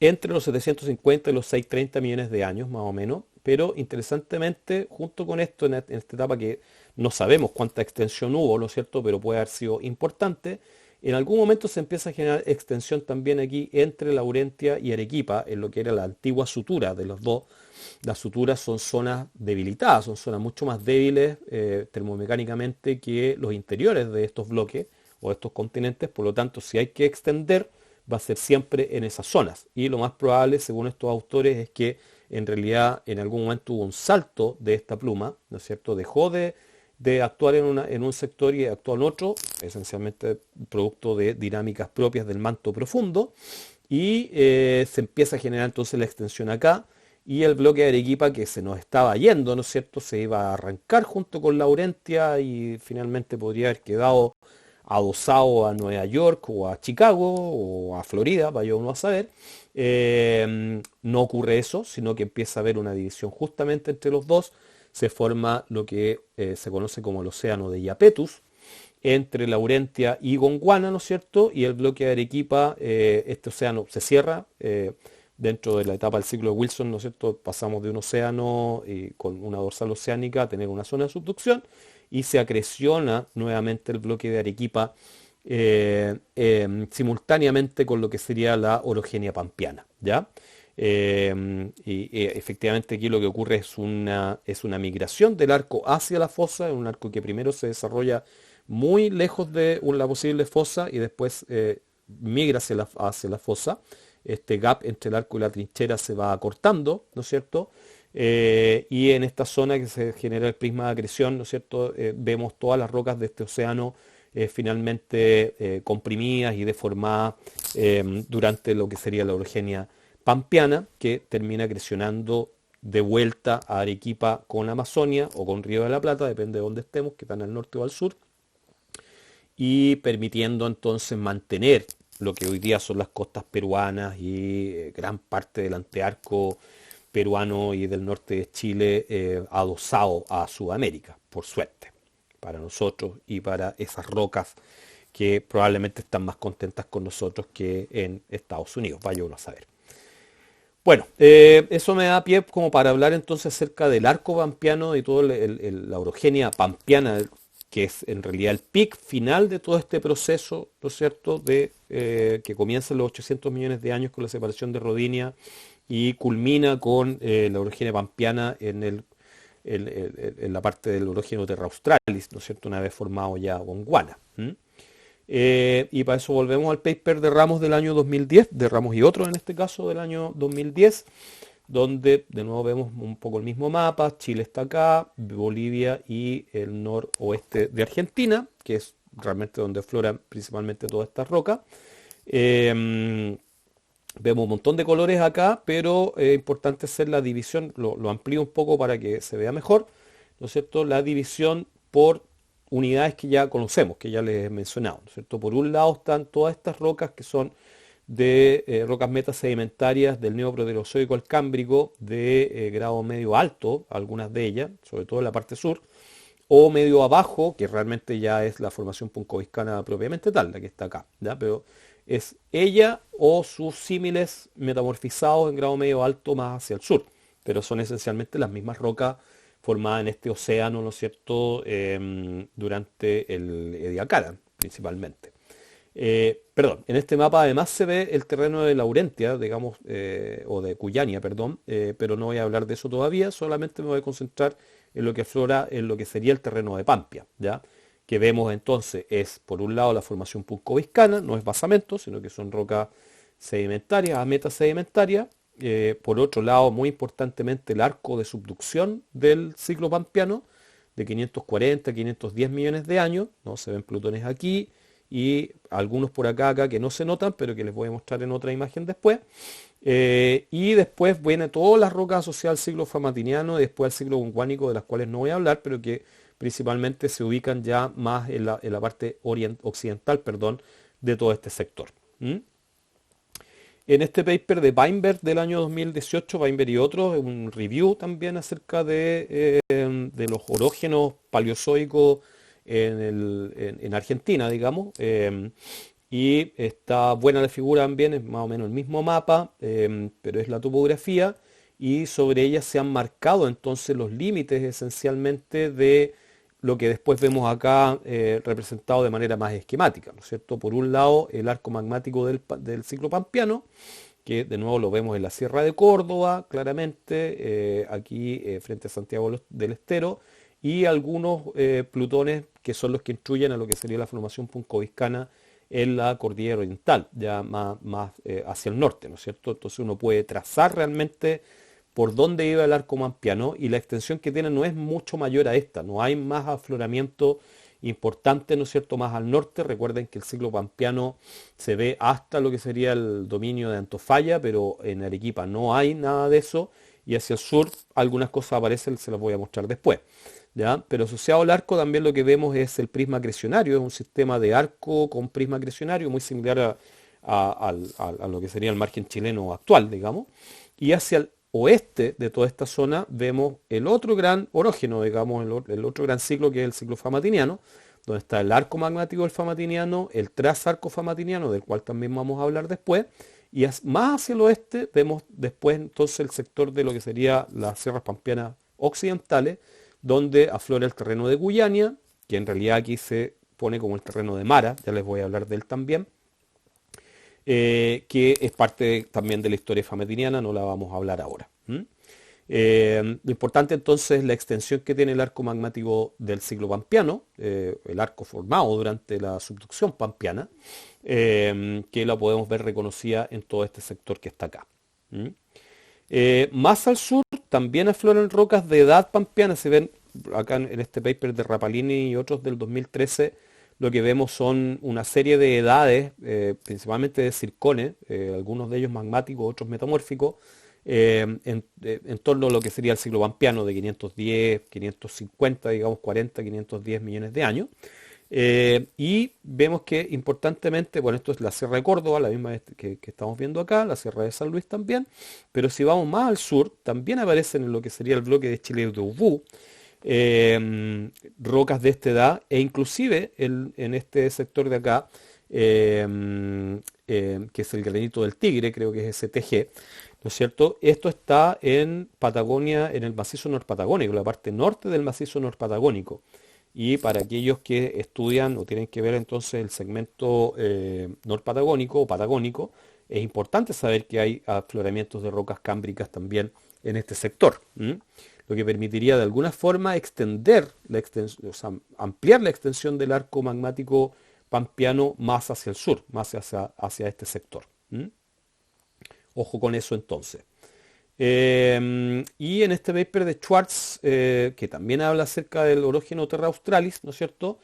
Speaker 1: entre los 750 y los 630 millones de años más o menos, pero interesantemente, junto con esto, en esta etapa que no sabemos cuánta extensión hubo, ¿no es cierto?, pero puede haber sido importante, en algún momento se empieza a generar extensión también aquí entre Laurentia y Arequipa, en lo que era la antigua sutura de los dos. Las suturas son zonas debilitadas, son zonas mucho más débiles termomecánicamente que los interiores de estos bloques o de estos continentes, por lo tanto, si hay que extender, va a ser siempre en esas zonas. Y lo más probable, según estos autores, es que en realidad en algún momento hubo un salto de esta pluma, ¿no es cierto? Dejó de actuar en un sector y actuó en otro, esencialmente producto de dinámicas propias del manto profundo, y se empieza a generar entonces la extensión acá, y el bloque de Arequipa que se nos estaba yendo, ¿no es cierto?, se iba a arrancar junto con Laurentia y finalmente podría haber quedado adosado a Nueva York o a Chicago o a Florida, vaya uno a saber. No ocurre eso, sino que empieza a haber una división justamente entre los dos. Se forma lo que se conoce como el océano de Iapetus, entre Laurentia y Gondwana, ¿no es cierto? Y el bloque de Arequipa, este océano se cierra. Dentro de la etapa del ciclo de Wilson, ¿no es cierto?, pasamos de un océano con una dorsal oceánica a tener una zona de subducción y se acreciona nuevamente el bloque de Arequipa simultáneamente con lo que sería la orogenia pampeana, ¿ya? Y efectivamente aquí lo que ocurre es una migración del arco hacia la fosa, un arco que primero se desarrolla muy lejos de la posible fosa y después migra hacia la fosa. Este gap entre el arco y la trinchera se va acortando, ¿no es cierto? Y en esta zona que se genera el prisma de acreción, ¿no es cierto?, vemos todas las rocas de este océano finalmente comprimidas y deformadas durante lo que sería la orogenia pampeana, que termina acrecionando de vuelta a Arequipa con Amazonia o con Río de la Plata, depende de dónde estemos, que están al norte o al sur, y permitiendo entonces mantener lo que hoy día son las costas peruanas y gran parte del antearco peruano y del norte de Chile adosado a Sudamérica, por suerte, para nosotros y para esas rocas que probablemente están más contentas con nosotros que en Estados Unidos, vaya uno a saber. Bueno, eso me da pie como para hablar entonces acerca del arco pampeano y toda la orogenia pampeana, que es en realidad el pic final de todo este proceso, ¿no es cierto?, que comienza en los 800 millones de años con la separación de Rodinia y culmina con la orogenia pampeana en la parte del orógeno Terra Australis, ¿no es cierto?, una vez formado ya Gondwana. Y para eso volvemos al paper de Ramos del año 2010, de Ramos y otros en este caso del año 2010, donde de nuevo vemos un poco el mismo mapa. Chile está acá, Bolivia y el noroeste de Argentina, que es realmente donde afloran principalmente todas estas rocas. Vemos un montón de colores acá, pero es importante hacer la división, lo amplío un poco para que se vea mejor, ¿no es cierto?, la división por unidades que ya conocemos, que ya les he mencionado, ¿no es cierto? Por un lado están todas estas rocas que son de rocas metasedimentarias del Neoproterozoico al Cámbrico de grado medio alto, algunas de ellas, sobre todo en la parte sur, o medio abajo, que realmente ya es la formación puncoviscana propiamente tal, la que está acá, ¿ya? Pero es ella o sus símiles metamorfizados en grado medio alto más hacia el sur, pero son esencialmente las mismas rocas formadas en este océano, ¿no es cierto?, durante el Ediacaran, principalmente. Perdón, en este mapa además se ve el terreno de Laurentia, digamos, o de Cuyania, perdón, pero no voy a hablar de eso todavía, solamente me voy a concentrar en lo que aflora, en lo que sería el terreno de Pampia, ¿ya? Que vemos entonces es, por un lado, la formación puncoviscana, no es basamento, sino que son rocas sedimentarias, a metasedimentaria. Por otro lado, muy importantemente, el arco de subducción del ciclo pampeano, de 540 a 510 millones de años, ¿no? Se ven plutones aquí y algunos por acá que no se notan, pero que les voy a mostrar en otra imagen después. Y después viene todas las rocas asociadas al ciclo famatiniano y después al ciclo gunguánico, de las cuales no voy a hablar, pero que principalmente se ubican ya más en la parte occidental, perdón, de todo este sector. ¿Mm? En este paper de Weinberg del año 2018, Weinberg y otros, un review también acerca de los orógenos paleozoicos en Argentina, digamos. Y está buena la figura también, es más o menos el mismo mapa, pero es la topografía. Y sobre ella se han marcado entonces los límites esencialmente de lo que después vemos acá representado de manera más esquemática, ¿no es cierto? Por un lado, el arco magmático del ciclo pampeano, que de nuevo lo vemos en la Sierra de Córdoba, claramente, aquí frente a Santiago del Estero, y algunos plutones que son los que instruyen a lo que sería la formación puncoviscana en la cordillera oriental, ya más hacia el norte, ¿no es cierto? Entonces uno puede trazar realmente por dónde iba el arco pampeano y la extensión que tiene no es mucho mayor a esta, no hay más afloramiento importante, ¿no es cierto?, más al norte. Recuerden que el ciclo pampeano se ve hasta lo que sería el dominio de Antofalla, pero en Arequipa no hay nada de eso, y hacia el sur algunas cosas aparecen, se las voy a mostrar después. ¿Ya? Pero asociado al arco también lo que vemos es el prisma acrecionario, es un sistema de arco con prisma acrecionario muy similar a lo que sería el margen chileno actual, digamos. Y hacia el oeste de toda esta zona vemos el otro gran orógeno, digamos, el otro gran ciclo, que es el ciclo famatiniano, donde está el arco magmático del famatiniano, el trazarco famatiniano, del cual también vamos a hablar después, y más hacia el oeste vemos después entonces el sector de lo que sería las sierras pampeanas occidentales, donde aflora el terreno de Guyania, que en realidad aquí se pone como el terreno de Mara, ya les voy a hablar de él también, que es parte también de la historia fametiniana, no la vamos a hablar ahora. Lo importante entonces es la extensión que tiene el arco magmático del ciclo pampeano, el arco formado durante la subducción pampeana, que la podemos ver reconocida en todo este sector que está acá. Más al sur también afloran rocas de edad pampeana. Se ven acá en este paper de Rapalini y otros del 2013, lo que vemos son una serie de edades, principalmente de circones, algunos de ellos magmáticos, otros metamórficos, en torno a lo que sería el ciclo pampeano de 510, 550, digamos 40, 510 millones de años. Y vemos que importantemente, bueno, esto es la Sierra de Córdoba, la misma que estamos viendo acá, la Sierra de San Luis también, pero si vamos más al sur, también aparecen en lo que sería el bloque de Chile de Ubú, rocas de esta edad, e inclusive en este sector de acá, que es el granito del Tigre, creo que es STG, ¿no es cierto? Esto está en Patagonia, en el macizo norpatagónico, la parte norte del macizo norpatagónico. Y para aquellos que estudian o tienen que ver entonces el segmento norpatagónico o patagónico, es importante saber que hay afloramientos de rocas cámbricas también en este sector. Lo que permitiría de alguna forma extender o sea, ampliar la extensión del arco magmático pampeano más hacia el sur, más hacia este sector. Ojo con eso entonces. Y en este paper de Schwartz, que también habla acerca del orógeno Terra Australis, ¿no es cierto?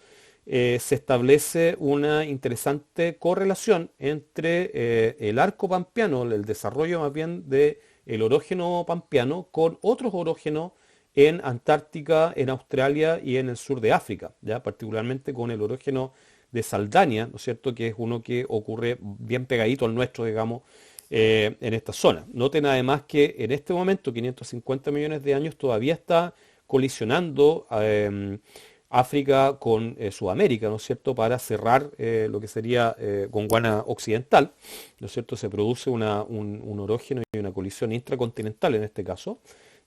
Speaker 1: Se establece una interesante correlación entre el arco pampeano, el desarrollo más bien del orógeno pampeano, con otros orógenos en Antártica, en Australia y en el sur de África, ¿ya? Particularmente con el orógeno de Saldania, ¿no es cierto? Que es uno que ocurre bien pegadito al nuestro, digamos, en esta zona. Noten además que en este momento, 550 millones de años, todavía está colisionando África con Sudamérica, ¿no es cierto?, para cerrar lo que sería Gondwana Occidental, ¿no es cierto? Se produce un orógeno y una colisión intracontinental en este caso,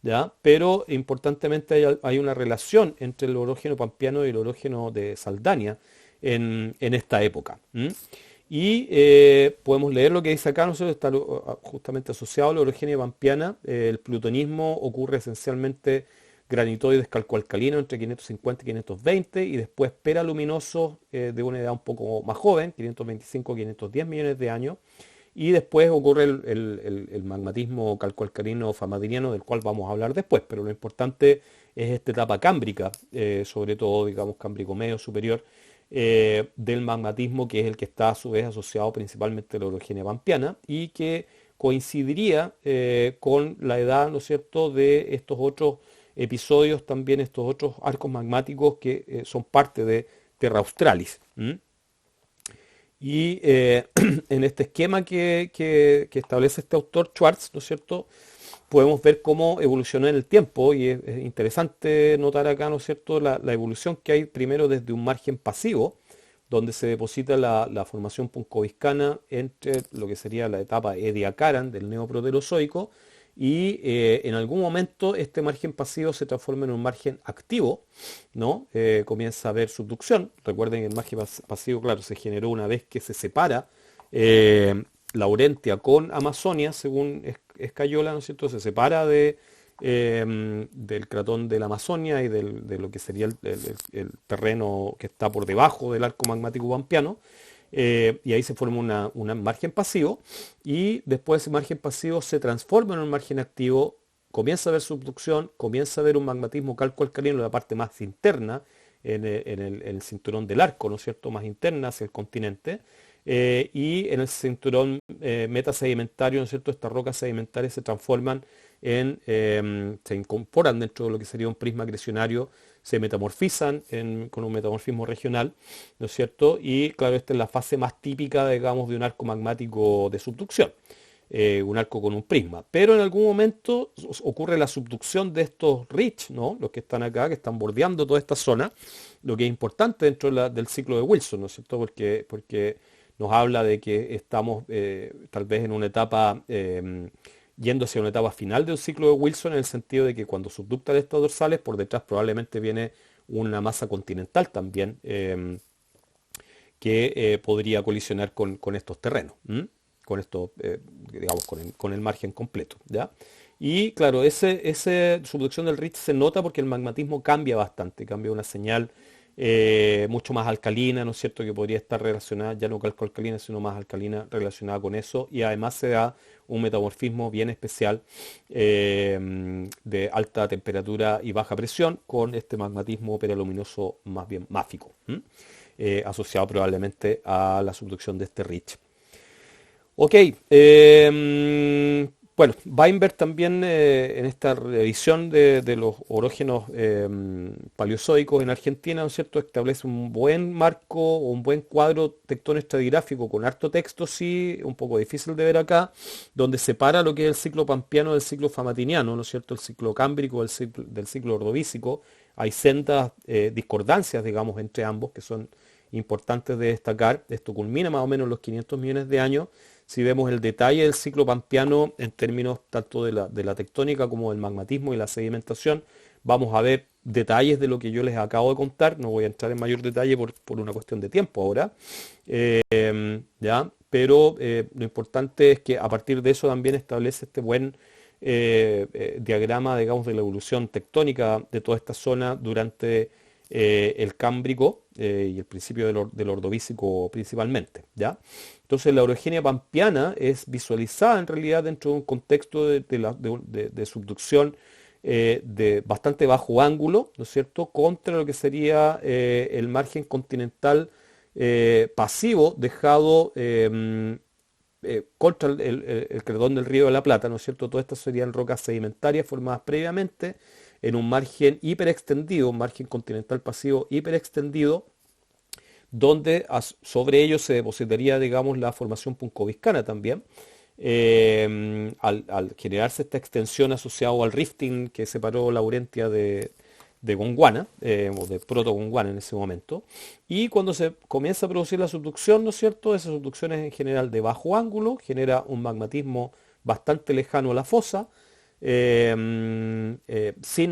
Speaker 1: ¿ya? Pero importantemente hay una relación entre el orógeno pampeano y el orógeno de Saldania en esta época. Y podemos leer lo que dice acá, nosotros está justamente asociado a la orogenia pampeana. El plutonismo ocurre esencialmente granitoides calcoalcalinos entre 550 y 520 y después peraluminosos de una edad un poco más joven, 525 a 510 millones de años. Y después ocurre el magmatismo calcoalcalino famadiniano, del cual vamos a hablar después, pero lo importante es esta etapa cámbrica, sobre todo, digamos, cámbrico medio superior, del magmatismo, que es el que está a su vez asociado principalmente a la orogenia pampeana y que coincidiría con la edad, ¿no es cierto?, de estos otros episodios, también estos otros arcos magmáticos que son parte de Terra Australis. ¿M? Y en este esquema que establece este autor Schwartz, ¿no es cierto?, podemos ver cómo evolucionó en el tiempo y es interesante notar acá, ¿no es cierto?, la evolución que hay primero desde un margen pasivo, donde se deposita la formación puncoviscana entre lo que sería la etapa Ediacaran del Neoproterozoico y en algún momento este margen pasivo se transforma en un margen activo, ¿no? Comienza a haber subducción. Recuerden que el margen pasivo, claro, se generó una vez que se separa Laurentia con Amazonia, según Escayola, ¿no es cierto? Se separa del cratón de la Amazonia y de lo que sería el terreno que está por debajo del arco magmático pampeano. Y ahí se forma un margen pasivo y después ese margen pasivo se transforma en un margen activo, comienza a haber subducción, comienza a haber un magmatismo calcoalcalino en la parte más interna, en el cinturón del arco, ¿no es cierto?, más interna hacia el continente, y en el cinturón metasedimentario, ¿no es cierto?, estas rocas sedimentarias se transforman se incorporan dentro de lo que sería un prisma acrecionario, se metamorfizan con un metamorfismo regional, ¿no es cierto? Y claro, esta es la fase más típica, digamos, de un arco magmático de subducción, un arco con un prisma. Pero en algún momento ocurre la subducción de estos ridge, ¿no? Los que están acá, que están bordeando toda esta zona, lo que es importante dentro del ciclo de Wilson, ¿no es cierto? Porque nos habla de que estamos tal vez en una etapa yendo hacia una etapa final de un ciclo de Wilson, en el sentido de que cuando subductan estas dorsales, por detrás probablemente viene una masa continental también que podría colisionar con estos terrenos, ¿m? Con esto, digamos, con el margen completo, ¿ya? Y claro, esa subducción del ridge se nota porque el magmatismo cambia bastante, cambia una señal mucho más alcalina, ¿no es cierto?, que podría estar relacionada, ya no calcoalcalina, sino más alcalina relacionada con eso, y además se da un metamorfismo bien especial de alta temperatura y baja presión con este magmatismo peraluminoso más bien máfico, asociado probablemente a la subducción de este ridge. Ok, bueno, Weinberg también en esta revisión de los orógenos paleozoicos en Argentina, ¿no es cierto?, establece un buen marco o un buen cuadro tectónico-estratigráfico con harto texto, sí, un poco difícil de ver acá, donde separa lo que es el ciclo pampeano del ciclo famatiniano, ¿no es cierto?, el ciclo cámbrico del ciclo ordovícico. Hay sendas discordancias, digamos, entre ambos, que son importantes de destacar. Esto culmina más o menos en los 500 millones de años. Si vemos el detalle del ciclo pampeano en términos tanto de la tectónica como del magmatismo y la sedimentación, vamos a ver detalles de lo que yo les acabo de contar. No voy a entrar en mayor detalle por una cuestión de tiempo ahora. ¿Ya? Pero lo importante es que a partir de eso también establece este buen diagrama, digamos, de la evolución tectónica de toda esta zona durante el Cámbrico y el principio del Ordovícico principalmente, ¿ya? Entonces la orogenia pampeana es visualizada en realidad dentro de un contexto de subducción de bastante bajo ángulo, ¿no es cierto?, contra lo que sería el margen continental pasivo dejado contra el cratón del Río de la Plata, ¿no es cierto? Todas estas serían rocas sedimentarias formadas previamente en un margen hiperextendido, un margen continental pasivo hiperextendido, donde sobre ello se depositaría, digamos, la formación puncoviscana también, al generarse esta extensión asociada al rifting que separó Laurentia de Gondwana, o de Proto-Gondwana en ese momento. Y cuando se comienza a producir la subducción, ¿no es cierto?, esa subducción es en general de bajo ángulo, genera un magmatismo bastante lejano a la fosa, sin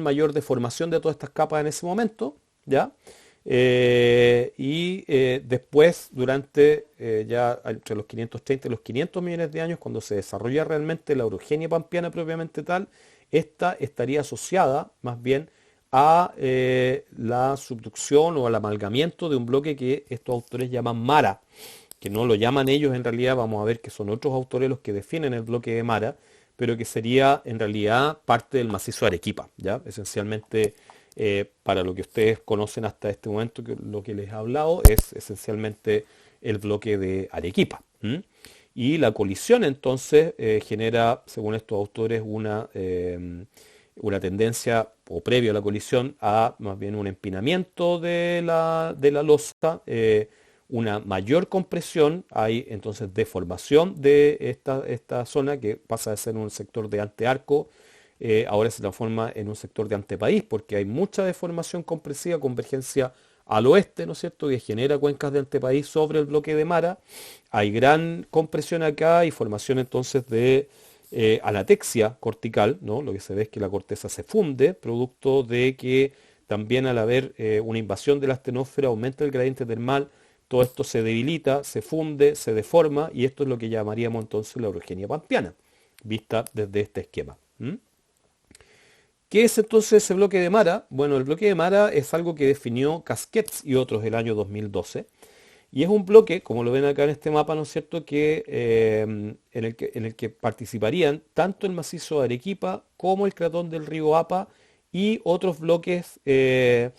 Speaker 1: mayor deformación de todas estas capas en ese momento, ¿ya? Después, durante ya entre los 530 y los 500 millones de años, cuando se desarrolla realmente la orogenia pampeana propiamente tal, esta estaría asociada más bien a la subducción o al amalgamiento de un bloque que estos autores llaman Mara, que no lo llaman ellos en realidad, vamos a ver que son otros autores los que definen el bloque de Mara, pero que sería en realidad parte del macizo de Arequipa, ¿ya? Esencialmente, para lo que ustedes conocen hasta este momento, lo que les he hablado es esencialmente el bloque de Arequipa. ¿M? Y la colisión entonces genera, según estos autores, una tendencia, o previo a la colisión, a más bien un empinamiento de la losa, una mayor compresión, hay entonces deformación de esta zona que pasa de ser un sector de antearco, ahora se transforma en un sector de antepaís, porque hay mucha deformación compresiva, convergencia al oeste, ¿no es cierto?, que genera cuencas de antepaís sobre el bloque de Mara. Hay gran compresión acá y formación entonces de anatexia cortical, ¿no? Lo que se ve es que la corteza se funde, producto de que también al haber una invasión de la astenósfera aumenta el gradiente termal, todo esto se debilita, se funde, se deforma y esto es lo que llamaríamos entonces la orogenia pampeana, vista desde este esquema. ¿Mm? ¿Qué es entonces ese bloque de Mara? Bueno, el bloque de Mara es algo que definió Casquets y otros el año 2012. Y es un bloque, como lo ven acá en este mapa, ¿no es cierto?, en el que participarían tanto el macizo de Arequipa como el cratón del río Apa y otros bloques de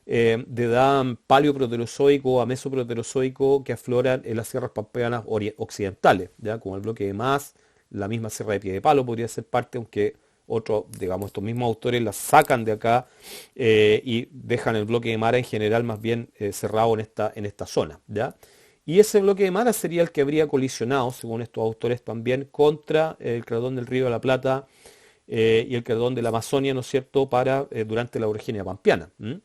Speaker 1: edad paleoproterozoico a mesoproterozoico que afloran en las sierras pampeanas occidentales, ¿ya? Como el bloque de Mas, la misma sierra de Piedepalo podría ser parte, aunque otros, digamos, estos mismos autores las sacan de acá y dejan el bloque de Mara en general más bien cerrado en esta zona, ¿ya? Y ese bloque de Mara sería el que habría colisionado, según estos autores también, contra el cratón del Río de la Plata y el cratón de la Amazonia, ¿no es cierto?, durante la orogenia pampeana. En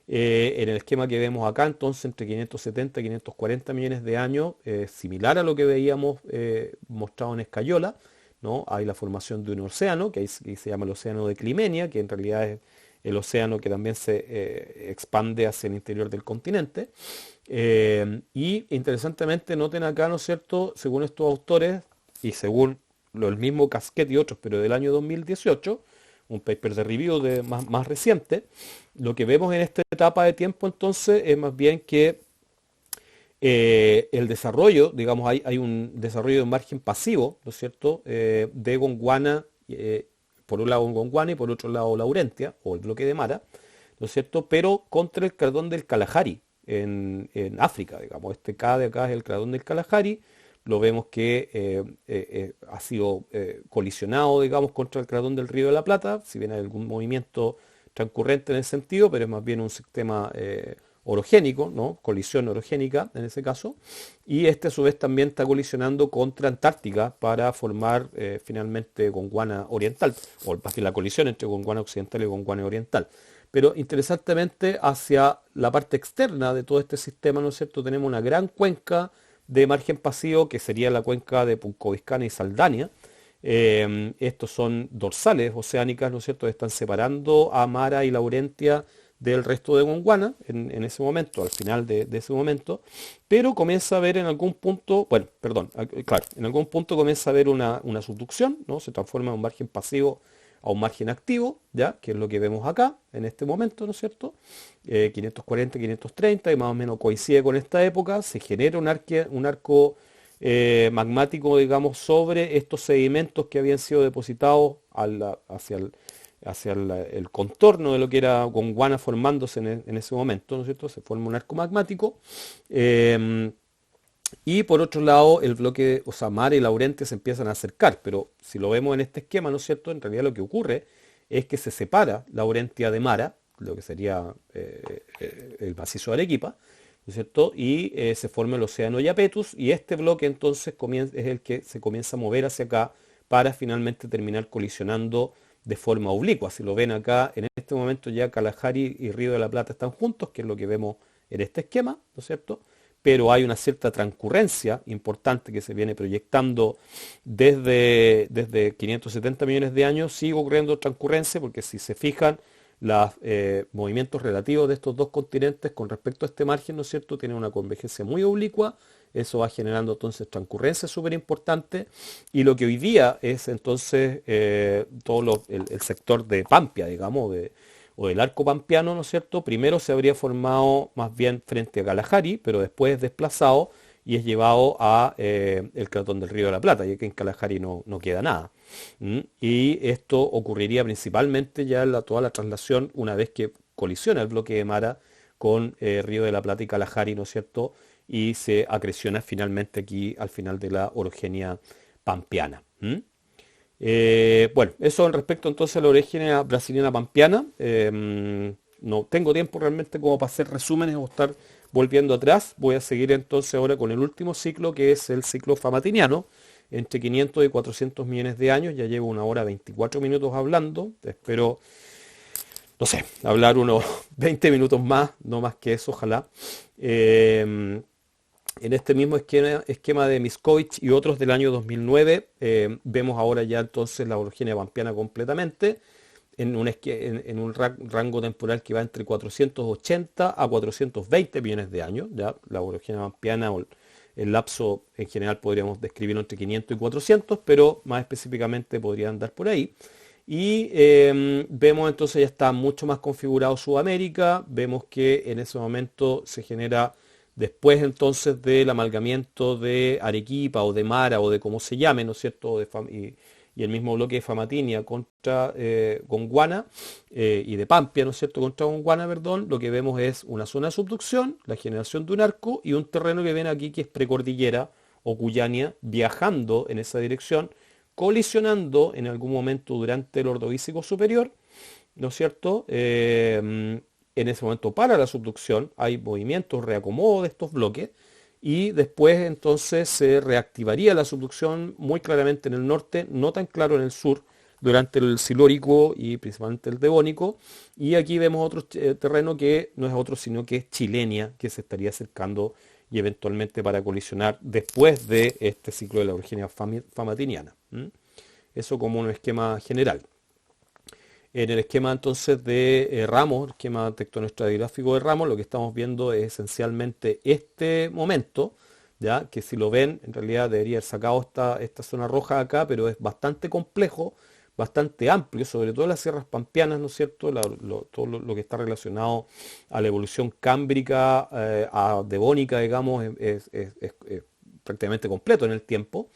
Speaker 1: el esquema que vemos acá, entonces, entre 570 y 540 millones de años, similar a lo que veíamos mostrado en Escayola, ¿no? Hay la formación de un océano, que ahí se llama el océano de Climenia, que en realidad es el océano que también se expande hacia el interior del continente. Y interesantemente, noten acá, ¿no es cierto?, según estos autores, y según el mismo Casquet y otros, pero del año 2018, un paper de review más reciente, lo que vemos en esta etapa de tiempo entonces es más bien que el desarrollo, digamos, hay un desarrollo de un margen pasivo, ¿no es cierto?, de Gondwana, por un lado Gondwana y por otro lado Laurentia, o el bloque de Mara, ¿no es cierto?, pero contra el cratón del Kalahari, en África, digamos. Este K de acá es el cratón del Kalahari, lo vemos que ha sido colisionado, digamos, contra el cratón del Río de la Plata, si bien hay algún movimiento transcurrente en ese sentido, pero es más bien un sistema orogénico, ¿no? Colisión orogénica en ese caso, y este a su vez también está colisionando contra Antártica para formar finalmente Gondwana Oriental, o más bien la colisión entre Gondwana Occidental y Gondwana Oriental. Pero interesantemente, hacia la parte externa de todo este sistema, ¿no es cierto?, tenemos una gran cuenca de margen pasivo que sería la cuenca de Puncoviscana y Saldania. Estos son dorsales oceánicas, ¿no es cierto?, que están separando a Mara y Laurentia del resto de Gondwana en ese momento, al final de ese momento, pero comienza a haber en algún punto, bueno, perdón, claro, en algún punto comienza a haber una subducción, ¿no? Se transforma en un margen pasivo a un margen activo, ¿ya? Que es lo que vemos acá, en este momento, ¿no es cierto? 540, 530, y más o menos coincide con esta época, se genera un arco magmático, digamos, sobre estos sedimentos que habían sido depositados hacia el contorno de lo que era Gondwana formándose en ese momento, ¿no es cierto? Se forma un arco magmático. Y por otro lado, el bloque, o sea, Mara y Laurentia se empiezan a acercar, pero si lo vemos en este esquema, ¿no es cierto? En realidad lo que ocurre es que se separa Laurentia de Mara, lo que sería el macizo de Arequipa, ¿no es cierto? Y se forma el océano Yapetus, y este bloque entonces es el que se comienza a mover hacia acá para finalmente terminar colisionando de forma oblicua. Si lo ven acá, en este momento ya Kalahari y Río de la Plata están juntos, que es lo que vemos en este esquema, ¿no es cierto? Pero hay una cierta transcurrencia importante que se viene proyectando desde 570 millones de años. Sigue ocurriendo transcurrencia porque si se fijan, los movimientos relativos de estos dos continentes con respecto a este margen, ¿no es cierto?, tienen una convergencia muy oblicua. Eso va generando entonces transcurrencias súper importantes, y lo que hoy día es entonces el sector de Pampia, digamos, o del arco pampeano, ¿no es cierto? Primero se habría formado más bien frente a Kalahari, pero después es desplazado y es llevado a el cratón del Río de la Plata, ya que en Kalahari no queda nada. Y esto ocurriría principalmente ya en toda la traslación una vez que colisiona el bloque de Mara con Río de la Plata y Kalahari, ¿no es cierto? Y se acreciona finalmente aquí al final de la orogenia pampeana. Bueno, eso en respecto entonces a la orogenia brasiliana pampeana. No tengo tiempo realmente como para hacer resúmenes o estar volviendo atrás. Voy a seguir entonces ahora con el último ciclo, que es el ciclo famatiniano, entre 500 y 400 millones de años. Ya llevo 1 hora 24 minutos hablando. Espero, no sé, hablar unos 20 minutos más, no más que eso, ojalá. En este mismo esquema de Miskovich y otros del año 2009, vemos ahora ya entonces la orogenia pampeana completamente, en un rango temporal que va entre 480 a 420 millones de años. ¿Ya? La orogenia pampeana, o el lapso en general podríamos describirlo entre 500 y 400, pero más específicamente podría andar por ahí. Y vemos entonces ya está mucho más configurado Sudamérica. Vemos que en ese momento se genera, después entonces del amalgamiento de Arequipa o de Mara o de como se llame, ¿no es cierto?, y el mismo bloque de Famatinia contra Gondwana, y de Pampia, ¿no es cierto?, contra Gondwana, perdón, lo que vemos es una zona de subducción, la generación de un arco y un terreno que ven aquí que es precordillera o Cuyania, viajando en esa dirección, colisionando en algún momento durante el Ordovícico superior, ¿no es cierto? En ese momento para la subducción hay movimientos, reacomodo de estos bloques, y después entonces se reactivaría la subducción muy claramente en el norte, no tan claro en el sur, durante el Silúrico y principalmente el Devónico. Y aquí vemos otro terreno que no es otro sino que es Chilenia, que se estaría acercando y eventualmente para colisionar después de este ciclo de la orogenia famatiniana. Eso como un esquema general. En el esquema entonces de Ramos, el esquema tectonoestratigráfico de Ramos, lo que estamos viendo es esencialmente este momento, ya que si lo ven, en realidad debería haber sacado esta zona roja acá, pero es bastante complejo, bastante amplio, sobre todo las sierras pampeanas, ¿no es cierto? Todo lo que está relacionado a la evolución cámbrica, a devónica, digamos, es prácticamente completo en el tiempo,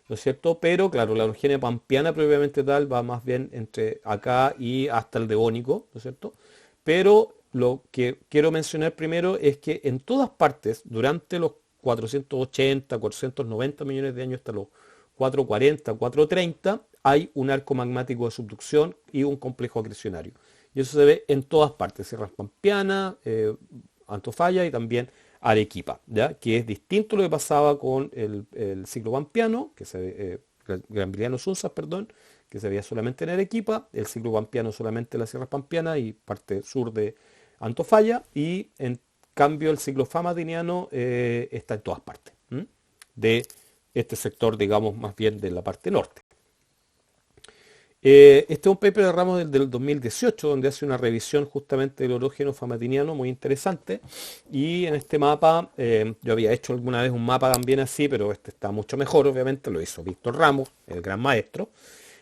Speaker 1: ¿no es cierto? Pero claro, la orogenia pampeana propiamente tal va más bien entre acá y hasta el Devónico, ¿no es cierto? Pero lo que quiero mencionar primero es que en todas partes, durante los 480, 490 millones de años hasta los 440, 430, hay un arco magmático de subducción y un complejo acrecionario. Y eso se ve en todas partes, sierras pampeanas, Antofalla y también Arequipa, ¿ya? Que es distinto a lo que pasaba con el ciclo pampeano, Granviliano Sunzas, perdón, que se veía solamente en Arequipa, el ciclo pampeano solamente en las sierras pampeanas y parte sur de Antofalla, y en cambio el ciclo famatiniano está en todas partes, de este sector, digamos, más bien de la parte norte. Este es un paper de Ramos del 2018, donde hace una revisión justamente del orógeno famatiniano muy interesante. Y en este mapa, yo había hecho alguna vez un mapa también así, pero este está mucho mejor, obviamente, lo hizo Víctor Ramos, el gran maestro.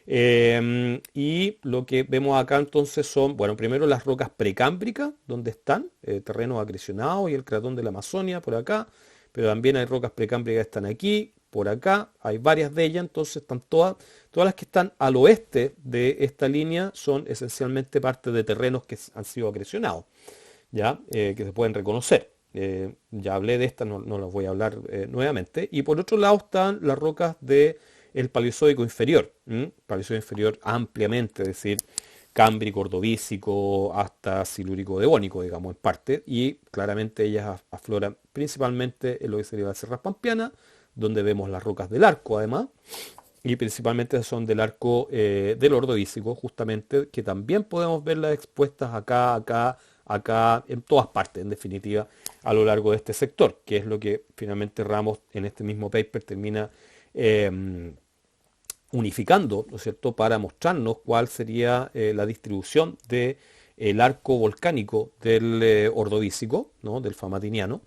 Speaker 1: Y lo que vemos acá entonces son, bueno, primero las rocas precámbricas, donde están, terrenos acrecionados y el cratón de la Amazonia por acá, pero también hay rocas precámbricas que están aquí, por acá, hay varias de ellas, entonces están todas las que están al oeste de esta línea son esencialmente parte de terrenos que han sido acrecionados, ¿ya? Que se pueden reconocer. Ya hablé de estas, no las voy a hablar nuevamente. Y por otro lado están las rocas del Paleozoico inferior, Paleozoico inferior ampliamente, es decir, cámbrico, ordovícico, hasta silúrico devónico, digamos, en parte, y claramente ellas afloran principalmente en lo que sería la Sierra Pampeana, donde vemos las rocas del arco, además, y principalmente son del arco del ordovícico, justamente, que también podemos verlas expuestas acá, acá, acá, en todas partes, en definitiva, a lo largo de este sector, que es lo que finalmente Ramos en este mismo paper termina unificando, ¿no es cierto?, para mostrarnos cuál sería la distribución de el arco volcánico del Ordovícico, ¿no? Del Famatiniano,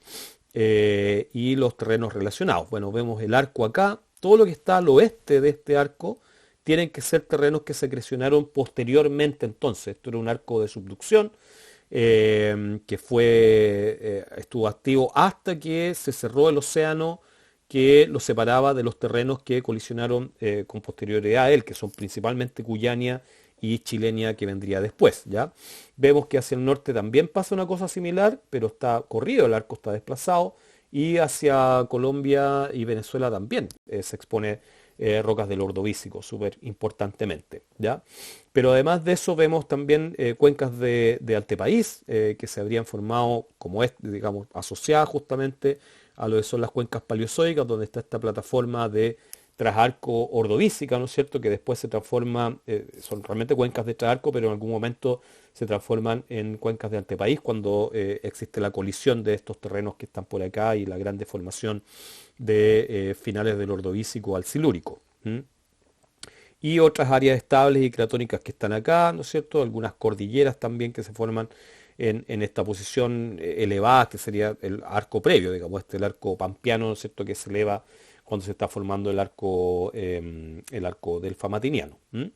Speaker 1: y los terrenos relacionados. Bueno, vemos el arco acá, todo lo que está al oeste de este arco tienen que ser terrenos que se crecionaron posteriormente entonces. Esto era un arco de subducción que estuvo activo hasta que se cerró el océano que lo separaba de los terrenos que colisionaron con posterioridad a él, que son principalmente Cuyania y Chilenia, que vendría después, ¿ya? Vemos que hacia el norte también pasa una cosa similar, pero está corrido, el arco está desplazado, y hacia Colombia y Venezuela también se expone rocas del Ordovícico, súper importantemente, ¿ya? Pero además de eso vemos también cuencas de Altepaís que se habrían formado como digamos, asociadas justamente a lo que son las cuencas paleozoicas, donde está esta plataforma de Trasarco ordovícica, ¿no es cierto?, que después se transforma, son realmente cuencas de Trasarco, pero en algún momento se transforman en cuencas de Altepaís cuando existe la colisión de estos terrenos que están por acá y la gran deformación de finales del Ordovícico al Silúrico. ¿M? Y otras áreas estables y cratónicas que están acá, ¿no es cierto? Algunas cordilleras también que se forman en esta posición elevada, que sería el arco previo, digamos, el arco pampeano, ¿no es cierto?, que se eleva cuando se está formando el arco del Famatiniano. ¿M?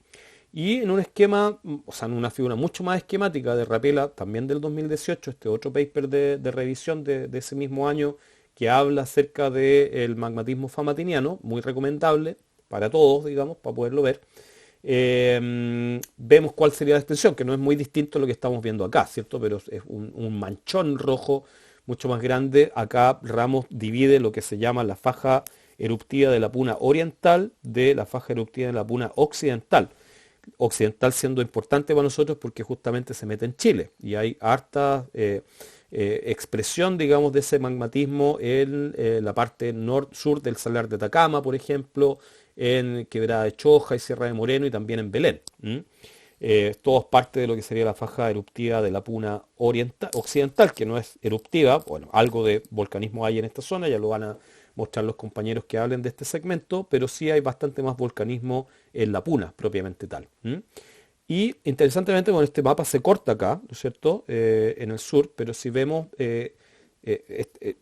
Speaker 1: Y en un esquema, o sea, en una figura mucho más esquemática de Rapela, también del 2018, este otro paper de revisión de ese mismo año, que habla acerca del magmatismo famatiniano, muy recomendable para todos, digamos, para poderlo ver. Vemos cuál sería la extensión, que no es muy distinto a lo que estamos viendo acá, ¿cierto? Pero es un manchón rojo mucho más grande. Acá Ramos divide lo que se llama la faja eruptiva de la puna oriental de la faja eruptiva de la puna occidental. Occidental siendo importante para nosotros porque justamente se mete en Chile y hay harta expresión, digamos, de ese magmatismo en la parte sur del Salar de Atacama, por ejemplo, en Quebrada de Choja y Sierra de Moreno y también en Belén. Todo es parte de lo que sería la faja eruptiva de la puna occidental, que no es eruptiva. Bueno, algo de volcanismo hay en esta zona, ya lo van a mostrar los compañeros que hablen de este segmento, pero sí hay bastante más volcanismo en la puna, propiamente tal. Y interesantemente, bueno, este mapa se corta acá, ¿no es cierto?, en el sur, pero si vemos, el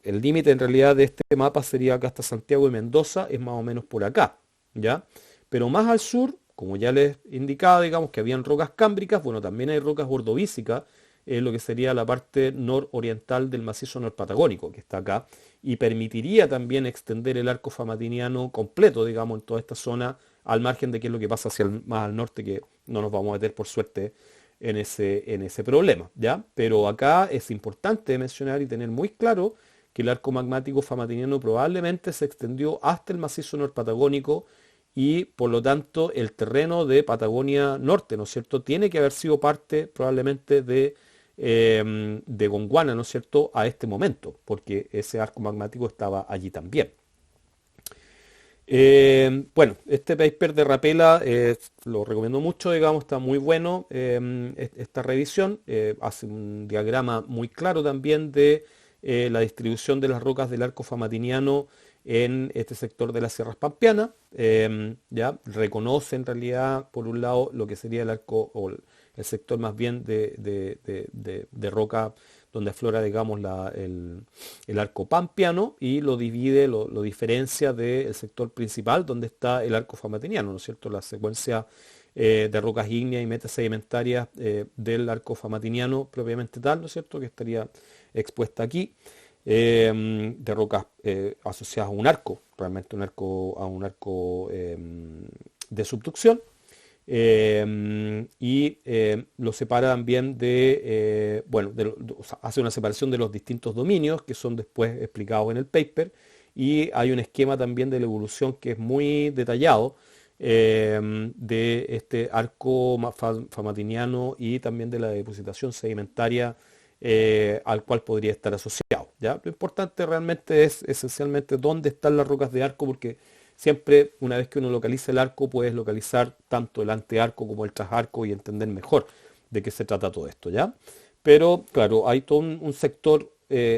Speaker 1: límite en realidad de este mapa sería acá hasta Santiago y Mendoza, es más o menos por acá, ¿ya? Pero más al sur, como ya les indicaba, digamos que habían rocas cámbricas, bueno, también hay rocas ordovícicas, lo que sería la parte nororiental del macizo norpatagónico, que está acá, y permitiría también extender el arco famatiniano completo, digamos, en toda esta zona, al margen de qué es lo que pasa más al norte, que no nos vamos a meter por suerte en ese problema, ¿ya? Pero acá es importante mencionar y tener muy claro que el arco magmático famatiniano probablemente se extendió hasta el macizo norpatagónico y por lo tanto el terreno de Patagonia Norte, ¿no es cierto?, tiene que haber sido parte probablemente de Gondwana, ¿no es cierto?, a este momento, porque ese arco magmático estaba allí también. Bueno, este paper de Rapela lo recomiendo mucho, digamos, está muy bueno esta revisión, hace un diagrama muy claro también de la distribución de las rocas del arco famatiniano en este sector de las sierras pampeanas. Ya reconoce en realidad, por un lado, lo que sería el arco o el sector más bien de roca donde aflora, digamos, el arco pampeano y lo divide, lo diferencia del sector principal donde está el arco famatiniano, ¿no es cierto? La secuencia de rocas ígneas y metasedimentarias del arco famatiniano propiamente tal, ¿no es cierto?, que estaría expuesta aquí, de rocas asociadas a un arco, realmente a un arco de subducción. Lo separa también bueno, o sea, hace una separación de los distintos dominios que son después explicados en el paper y hay un esquema también de la evolución que es muy detallado de este arco famatiniano y también de la depositación sedimentaria al cual podría estar asociado, ¿ya? Lo importante realmente es esencialmente dónde están las rocas de arco porque siempre, una vez que uno localiza el arco, puedes localizar tanto el antearco como el trasarco y entender mejor de qué se trata todo esto, ¿ya? Pero, claro, hay todo un sector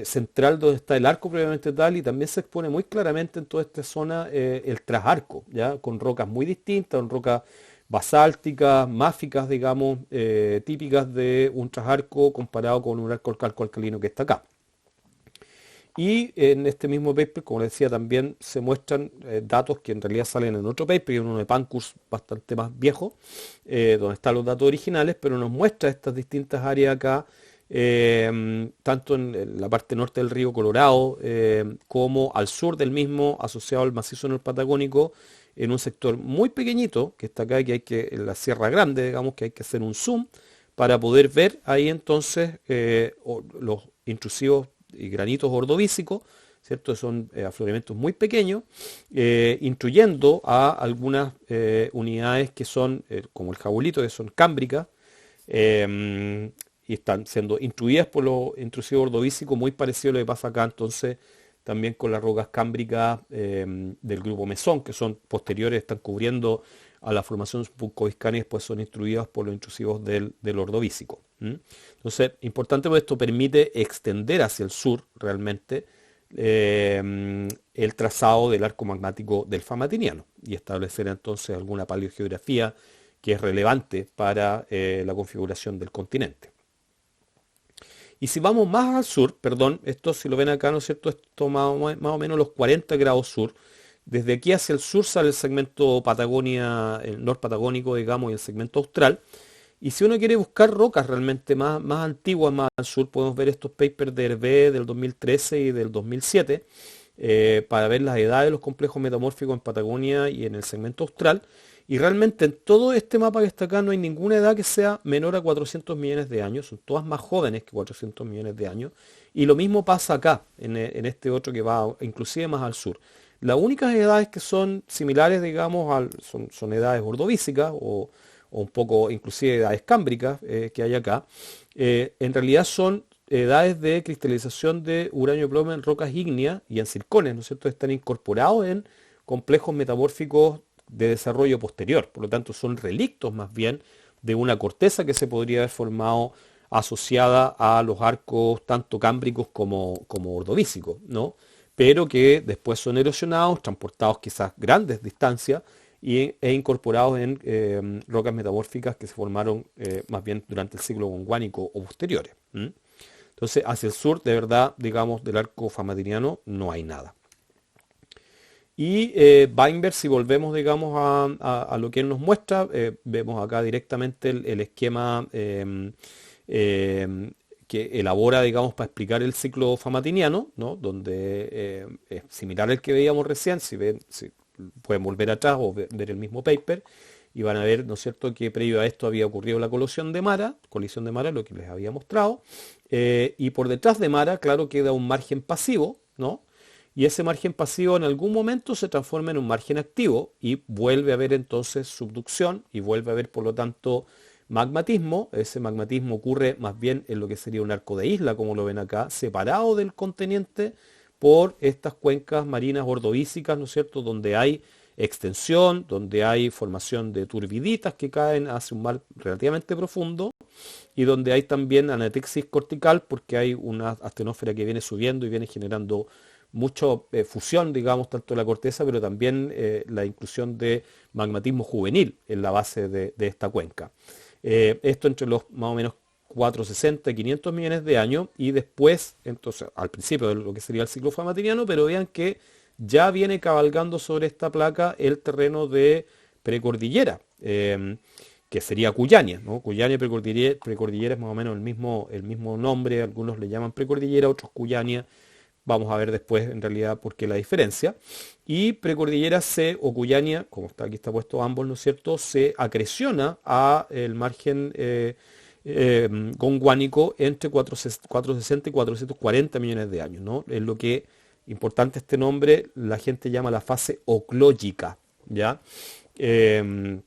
Speaker 1: central donde está el arco previamente tal y también se expone muy claramente en toda esta zona el trasarco, ¿ya? Con rocas muy distintas, con rocas basálticas, máficas, digamos, típicas de un trasarco comparado con un arco calco-alcalino que está acá. Y en este mismo paper, como les decía, también se muestran datos que en realidad salen en otro paper, y uno de Pankhurst bastante más viejo, donde están los datos originales, pero nos muestra estas distintas áreas acá, tanto en la parte norte del río Colorado, como al sur del mismo, asociado al macizo norpatagónico, en un sector muy pequeñito, que está acá, en la Sierra Grande, digamos, que hay que hacer un zoom para poder ver ahí entonces los intrusivos y granitos ordovícicos, ¿cierto? Son afloramientos muy pequeños, intruyendo a algunas unidades que son, como el jabulito, que son cámbricas, y están siendo instruidas por los intrusivos ordovícicos, muy parecido a lo que pasa acá entonces también con las rocas cámbricas del grupo mesón, que son posteriores, están cubriendo a la formación puncoviscana y después son instruidas por los intrusivos del ordovícico. Entonces, importante porque esto permite extender hacia el sur realmente el trazado del arco magmático del Famatiniano y establecer entonces alguna paleogeografía que es relevante para la configuración del continente. Y si vamos más al sur, perdón, esto si lo ven acá, ¿no es cierto? Esto más o menos los 40 grados sur. Desde aquí hacia el sur sale el segmento Patagonia, el norpatagónico, digamos, y el segmento austral. Y si uno quiere buscar rocas realmente más antiguas, más al sur, podemos ver estos papers de Hervé del 2013 y del 2007, para ver las edades de los complejos metamórficos en Patagonia y en el segmento austral. Y realmente en todo este mapa que está acá no hay ninguna edad que sea menor a 400 millones de años, son todas más jóvenes que 400 millones de años. Y lo mismo pasa acá, en este otro que va inclusive más al sur. Las únicas edades que son similares, digamos, son edades ordovícicas o un poco inclusive edades cámbricas que hay acá. En realidad son edades de cristalización de uranio y plomo en rocas ígneas y en circones, ¿no es cierto? Están incorporados en complejos metamórficos de desarrollo posterior, por lo tanto son relictos más bien de una corteza que se podría haber formado asociada a los arcos tanto cámbricos como ordovícicos, ¿no? Pero que después son erosionados, transportados quizás grandes distancias e incorporados en rocas metamórficas que se formaron más bien durante el ciclo gondwánico o posteriores. Entonces, hacia el sur, de verdad, digamos, del arco famatiniano no hay nada. Y Weinberg, si volvemos, digamos, a lo que él nos muestra, vemos acá directamente el esquema que elabora, digamos, para explicar el ciclo famatiniano, ¿no? Donde es similar al que veíamos recién, si pueden volver atrás o ver el mismo paper, y van a ver, ¿no es cierto?, que previo a esto había ocurrido la colisión de Mara, lo que les había mostrado, y por detrás de Mara, claro, queda un margen pasivo, ¿no? Y ese margen pasivo en algún momento se transforma en un margen activo y vuelve a haber entonces subducción y vuelve a haber, por lo tanto, magmatismo. Ese magmatismo ocurre más bien en lo que sería un arco de isla, como lo ven acá, separado del continente por estas cuencas marinas ordovícicas, ¿no es cierto?, donde hay extensión, donde hay formación de turbiditas que caen hacia un mar relativamente profundo y donde hay también anatexis cortical porque hay una astenósfera que viene subiendo y viene generando mucha fusión, digamos, tanto de la corteza, pero también la inclusión de magmatismo juvenil en la base de esta cuenca. Esto entre los más o menos 460 y 500 millones de años y después, entonces, al principio de lo que sería el ciclo famatiniano, pero vean que ya viene cabalgando sobre esta placa el terreno de precordillera, que sería Cuyania, ¿no? Cuyania y precordillera es más o menos el mismo nombre, algunos le llaman precordillera, otros Cuyania. Vamos a ver después en realidad por qué la diferencia. Y precordillera o Cuyania, como aquí está puesto ambos, ¿no es cierto?, se acreciona a el margen gondwánico entre 460 y 440 millones de años, ¿no? Es lo que, importante este nombre, la gente llama la fase oclógica, ¿ya? Que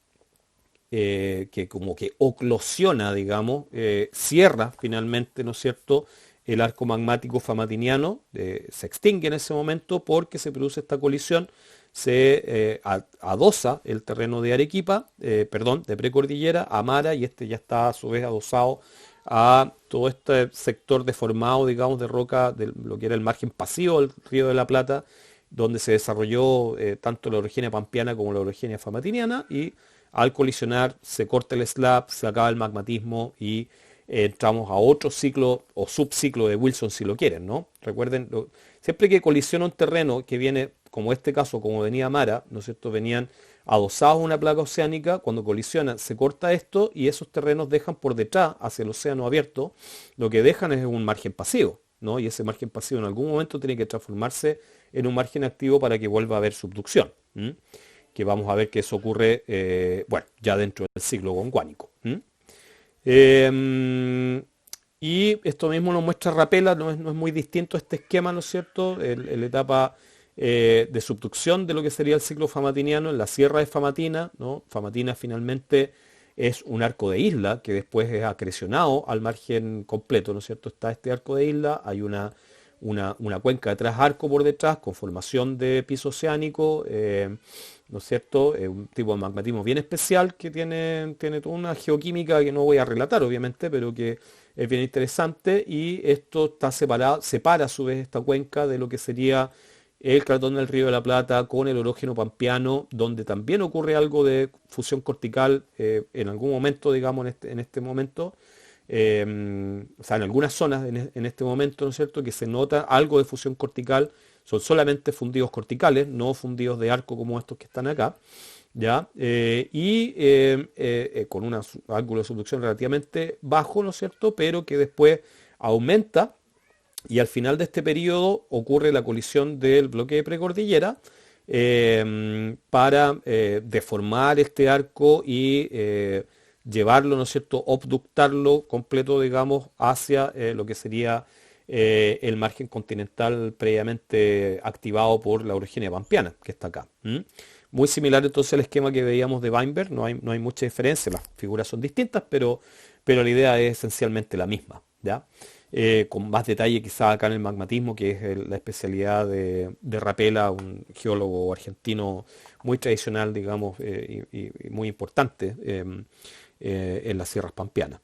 Speaker 1: como que oclosiona, digamos, cierra finalmente, ¿no es cierto?, el arco magmático famatiniano, se extingue en ese momento porque se produce esta colisión, se adosa el terreno de Arequipa, de precordillera, a Mara, y este ya está a su vez adosado a todo este sector deformado, digamos, de roca, de lo que era el margen pasivo del Río de la Plata, donde se desarrolló tanto la orogenia pampeana como la orogenia famatiniana, y al colisionar se corta el slab, se acaba el magmatismo y entramos a otro ciclo o subciclo de Wilson si lo quieren, ¿no? Recuerden, siempre que colisiona un terreno que viene, como este caso, como venía Mara, ¿no es cierto? Venían adosados a una placa oceánica, cuando colisionan se corta esto y esos terrenos dejan por detrás, hacia el océano abierto, lo que dejan es un margen pasivo, ¿no? Y ese margen pasivo en algún momento tiene que transformarse en un margen activo para que vuelva a haber subducción, ¿m? Que vamos a ver que eso ocurre, bueno, ya dentro del ciclo gonguánico. Y esto mismo nos muestra Rapela, no es muy distinto a este esquema, ¿no es cierto? La etapa de subducción de lo que sería el ciclo famatiniano en la sierra de Famatina, ¿no? Famatina finalmente es un arco de isla que después es acrecionado al margen completo, ¿no es cierto? Está este arco de isla, hay una cuenca de arco por detrás con formación de piso oceánico, ¿no es cierto? Un tipo de magmatismo bien especial que tiene toda una geoquímica que no voy a relatar obviamente, pero que es bien interesante y esto está separado, separa a su vez esta cuenca de lo que sería el cratón del Río de la Plata con el orógeno pampeano, donde también ocurre algo de fusión cortical en algún momento, digamos, en este momento, o sea, en algunas zonas en este momento, ¿no es cierto?, que se nota algo de fusión cortical, son solamente fundidos corticales, no fundidos de arco como estos que están acá, ¿ya? Con un ángulo de subducción relativamente bajo, ¿no es cierto?, pero que después aumenta y al final de este periodo ocurre la colisión del bloque de precordillera para deformar este arco y llevarlo, ¿no es cierto?, obductarlo completo, digamos, hacia lo que sería el margen continental previamente activado por la orogenia pampeana, que está acá. Muy similar entonces al esquema que veíamos de Weinberg, no hay mucha diferencia, las figuras son distintas, pero la idea es esencialmente la misma, ¿ya? Con más detalle quizá acá en el magmatismo, que es la especialidad de Rapela, un geólogo argentino muy tradicional, digamos, y muy importante en las sierras pampeanas.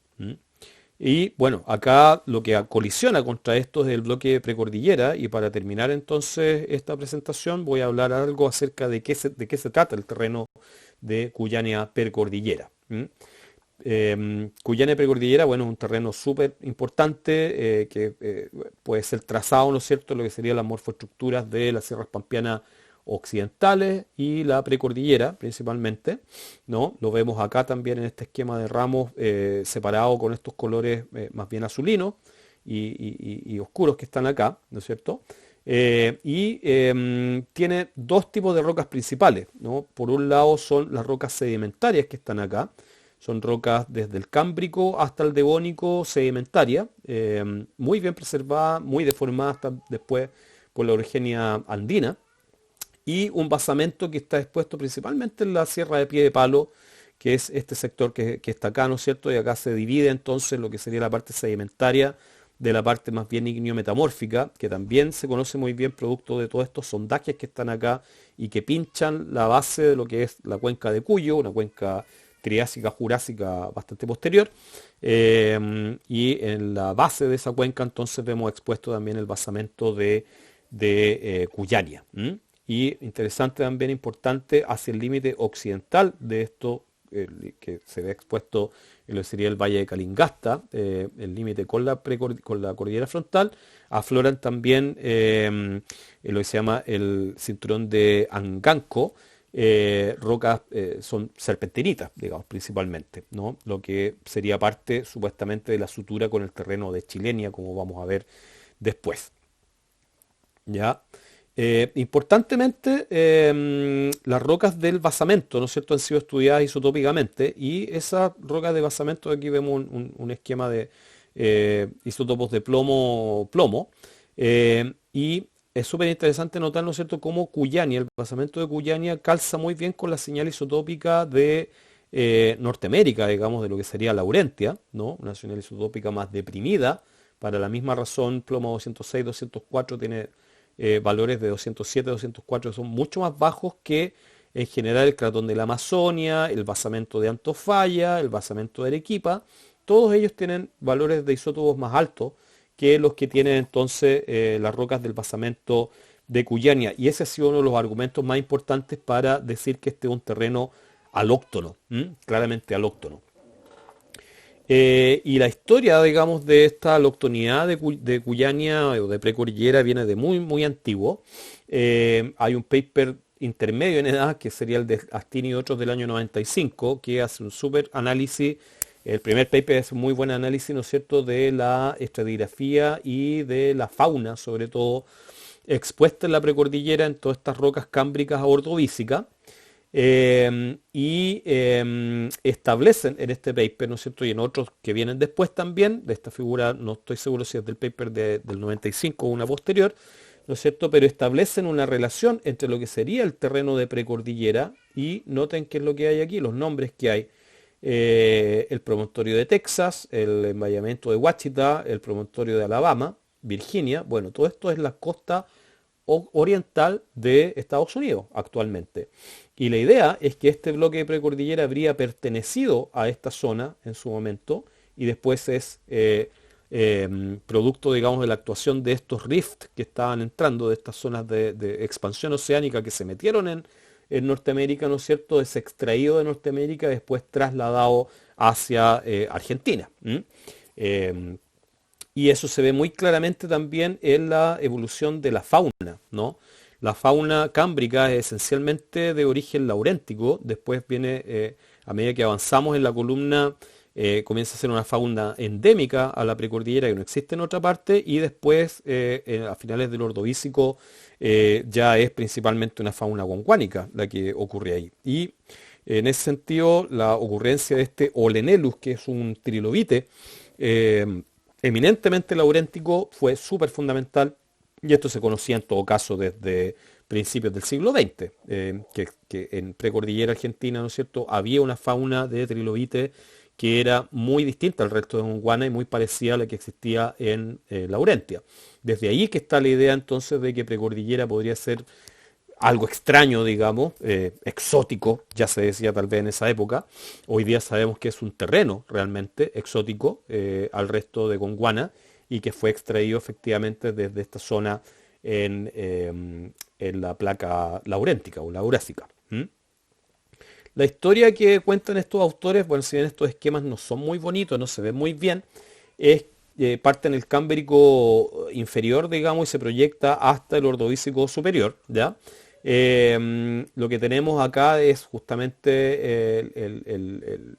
Speaker 1: Y bueno, acá lo que colisiona contra esto es el bloque de precordillera y para terminar entonces esta presentación voy a hablar algo acerca de qué se trata el terreno de Cuyania precordillera. Cuyania precordillera, bueno, es un terreno súper importante que puede ser trazado, ¿no es cierto?, lo que serían las morfoestructuras de las sierras pampeanas occidentales y la precordillera principalmente, ¿no? Lo vemos acá también en este esquema de ramos separado con estos colores más bien azulinos y oscuros que están acá, ¿no es cierto? Tiene dos tipos de rocas principales, ¿no? Por un lado son las rocas sedimentarias que están acá, son rocas desde el Cámbrico hasta el Devónico sedimentaria, muy bien preservadas, muy deformadas hasta después por la orogenia andina, y un basamento que está expuesto principalmente en la Sierra de Pie de Palo, que es este sector que está acá, ¿no es cierto? Y acá se divide entonces lo que sería la parte sedimentaria de la parte más bien ignio-metamórfica, que también se conoce muy bien producto de todos estos sondajes que están acá y que pinchan la base de lo que es la cuenca de Cuyo, una cuenca Triásica, Jurásica bastante posterior. Y en la base de esa cuenca entonces vemos expuesto también el basamento de Cuyania. Y interesante también, importante, hacia el límite occidental de esto, que se ve expuesto en lo que sería el Valle de Calingasta, el límite con la cordillera frontal, afloran también lo que se llama el cinturón de Anganco, rocas son serpentinitas, digamos, principalmente, ¿no? Lo que sería parte supuestamente de la sutura con el terreno de Chilenia, como vamos a ver después. ¿Ya? Importantemente, las rocas del basamento, ¿no es cierto?, han sido estudiadas isotópicamente y esas rocas de basamento, aquí vemos un esquema de isótopos de plomo, y es súper interesante notar, ¿no es cierto?, cómo Cuyania, el basamento de Cuyania, calza muy bien con la señal isotópica de Norteamérica, digamos, de lo que sería Laurentia, ¿no? Una señal isotópica más deprimida. Para la misma razón, plomo 206, 204 tiene valores de 207, 204 son mucho más bajos que en general el cratón de la Amazonia, el basamento de Antofalla, el basamento de Arequipa. Todos ellos tienen valores de isótopos más altos que los que tienen entonces las rocas del basamento de Cuyania. Y ese ha sido uno de los argumentos más importantes para decir que este es un terreno alóctono, claramente alóctono. Y la historia, digamos, de esta aloctonidad de Cuyania o de precordillera viene de muy, muy antiguo. Hay un paper intermedio en edad, que sería el de Astini y otros del año 95, que hace un súper análisis. El primer paper es un muy buen análisis, ¿no es cierto?, de la estratigrafía y de la fauna, sobre todo, expuesta en la precordillera en todas estas rocas cámbricas ordovícicas. Establecen en este paper, ¿no es cierto?, y en otros que vienen después también, de esta figura no estoy seguro si es del paper del 95 o una posterior, ¿no es cierto?, pero establecen una relación entre lo que sería el terreno de precordillera y noten qué es lo que hay aquí, los nombres que hay. El promontorio de Texas, el envallamiento de Wichita, el promontorio de Alabama, Virginia, bueno, todo esto es la costa oriental de Estados Unidos actualmente. Y la idea es que este bloque de precordillera habría pertenecido a esta zona en su momento y después es producto, digamos, de la actuación de estos rifts que estaban entrando, de estas zonas de expansión oceánica que se metieron en Norteamérica, ¿no es cierto? Es extraído de Norteamérica y después trasladado hacia Argentina. Y eso se ve muy claramente también en la evolución de la fauna, ¿no? La fauna cámbrica es esencialmente de origen lauréntico, después viene, a medida que avanzamos en la columna, comienza a ser una fauna endémica a la precordillera que no existe en otra parte, y después, a finales del Ordovícico, ya es principalmente una fauna gonguánica la que ocurre ahí. Y en ese sentido, la ocurrencia de este Olenelus, que es un trilobite, eminentemente lauréntico, fue súper fundamental, y esto se conocía en todo caso desde principios del siglo XX, que en precordillera argentina, ¿no es cierto?, había una fauna de trilobite que era muy distinta al resto de Gondwana y muy parecida a la que existía en Laurentia. Desde ahí que está la idea entonces de que precordillera podría ser algo extraño, digamos, exótico, ya se decía tal vez en esa época. Hoy día sabemos que es un terreno realmente exótico al resto de Gondwana y que fue extraído efectivamente desde esta zona en la placa lauréntica o laurásica. La historia que cuentan estos autores, bueno, si bien estos esquemas no son muy bonitos, no se ven muy bien, es parte en el Cámbrico inferior, digamos, y se proyecta hasta el Ordovícico superior, ¿ya? Lo que tenemos acá es justamente el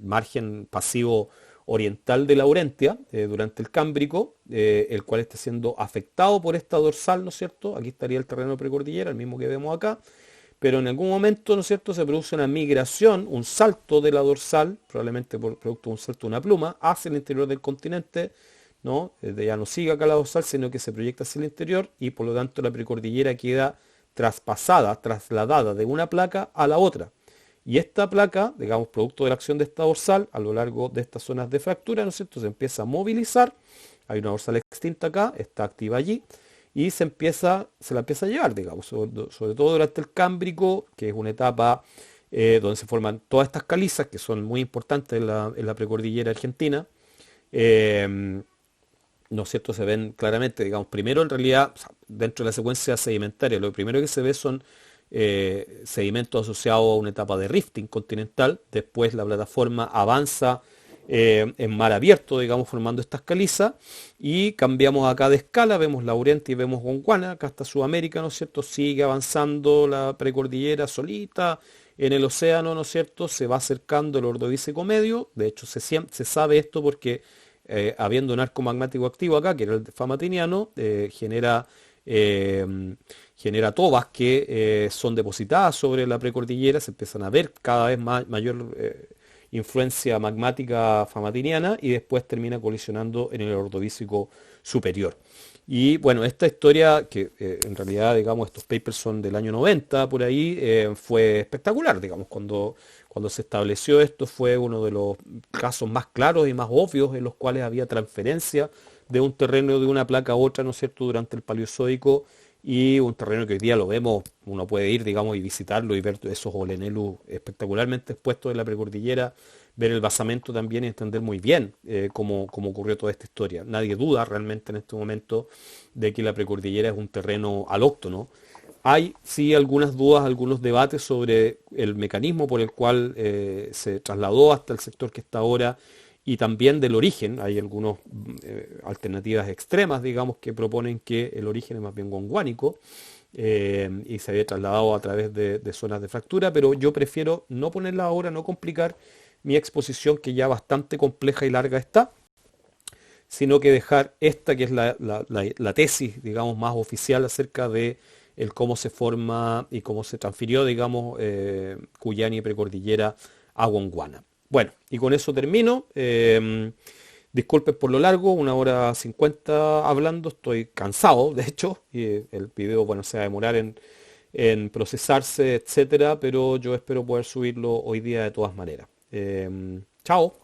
Speaker 1: margen pasivo oriental de Laurentia durante el Cámbrico, el cual está siendo afectado por esta dorsal, ¿no es cierto? Aquí estaría el terreno de precordillera, el mismo que vemos acá, pero en algún momento, ¿no es cierto?, se produce una migración, un salto de la dorsal, probablemente por producto de un salto de una pluma, hacia el interior del continente, ¿no? Ya no sigue acá la dorsal, sino que se proyecta hacia el interior y por lo tanto la precordillera queda traspasada, trasladada de una placa a la otra. Y esta placa, digamos, producto de la acción de esta dorsal, a lo largo de estas zonas de fractura, ¿no es cierto?, se empieza a movilizar. Hay una dorsal extinta acá, está activa allí, y se la empieza a llevar, digamos, sobre todo durante el Cámbrico, que es una etapa donde se forman todas estas calizas, que son muy importantes en la precordillera argentina. ¿No es cierto? Se ven claramente, digamos, primero en realidad, o sea, dentro de la secuencia sedimentaria, lo primero que se ve son sedimentos asociados a una etapa de rifting continental, después la plataforma avanza en mar abierto, digamos, formando estas calizas, y cambiamos acá de escala, vemos Laurentia y vemos Gondwana, acá está Sudamérica, ¿no es cierto? Sigue avanzando la precordillera solita en el océano, ¿no es cierto? Se va acercando el Ordovícico medio, de hecho se sabe esto porque habiendo un arco magmático activo acá, que era el famatiniano, genera tobas que son depositadas sobre la precordillera, se empiezan a ver cada vez mayor influencia magmática famatiniana y después termina colisionando en el Ordovícico superior. Y bueno, esta historia, que en realidad, digamos, estos papers son del año 90, por ahí, fue espectacular, digamos, cuando se estableció esto fue uno de los casos más claros y más obvios en los cuales había transferencia de un terreno de una placa a otra, ¿no es cierto?, durante el Paleozoico, y un terreno que hoy día lo vemos, uno puede ir, digamos, y visitarlo y ver esos Olenelus espectacularmente expuestos en la precordillera, ver el basamento también y entender muy bien cómo ocurrió toda esta historia. Nadie duda realmente en este momento de que la precordillera es un terreno alóctono, Hay sí algunas dudas, algunos debates sobre el mecanismo por el cual se trasladó hasta el sector que está ahora y también del origen. Hay algunas alternativas extremas, digamos, que proponen que el origen es más bien gonguánico y se había trasladado a través de zonas de fractura, pero yo prefiero no ponerla ahora, no complicar mi exposición que ya bastante compleja y larga está, sino que dejar esta que es la tesis, digamos, más oficial acerca de el cómo se forma y cómo se transfirió, digamos, Cuyani y Precordillera a Gondwana. Bueno, y con eso termino. Disculpen por lo largo, 1 hora 50 hablando, estoy cansado, de hecho, y el video, bueno, se va a demorar en procesarse, etcétera, pero yo espero poder subirlo hoy día de todas maneras. Chao.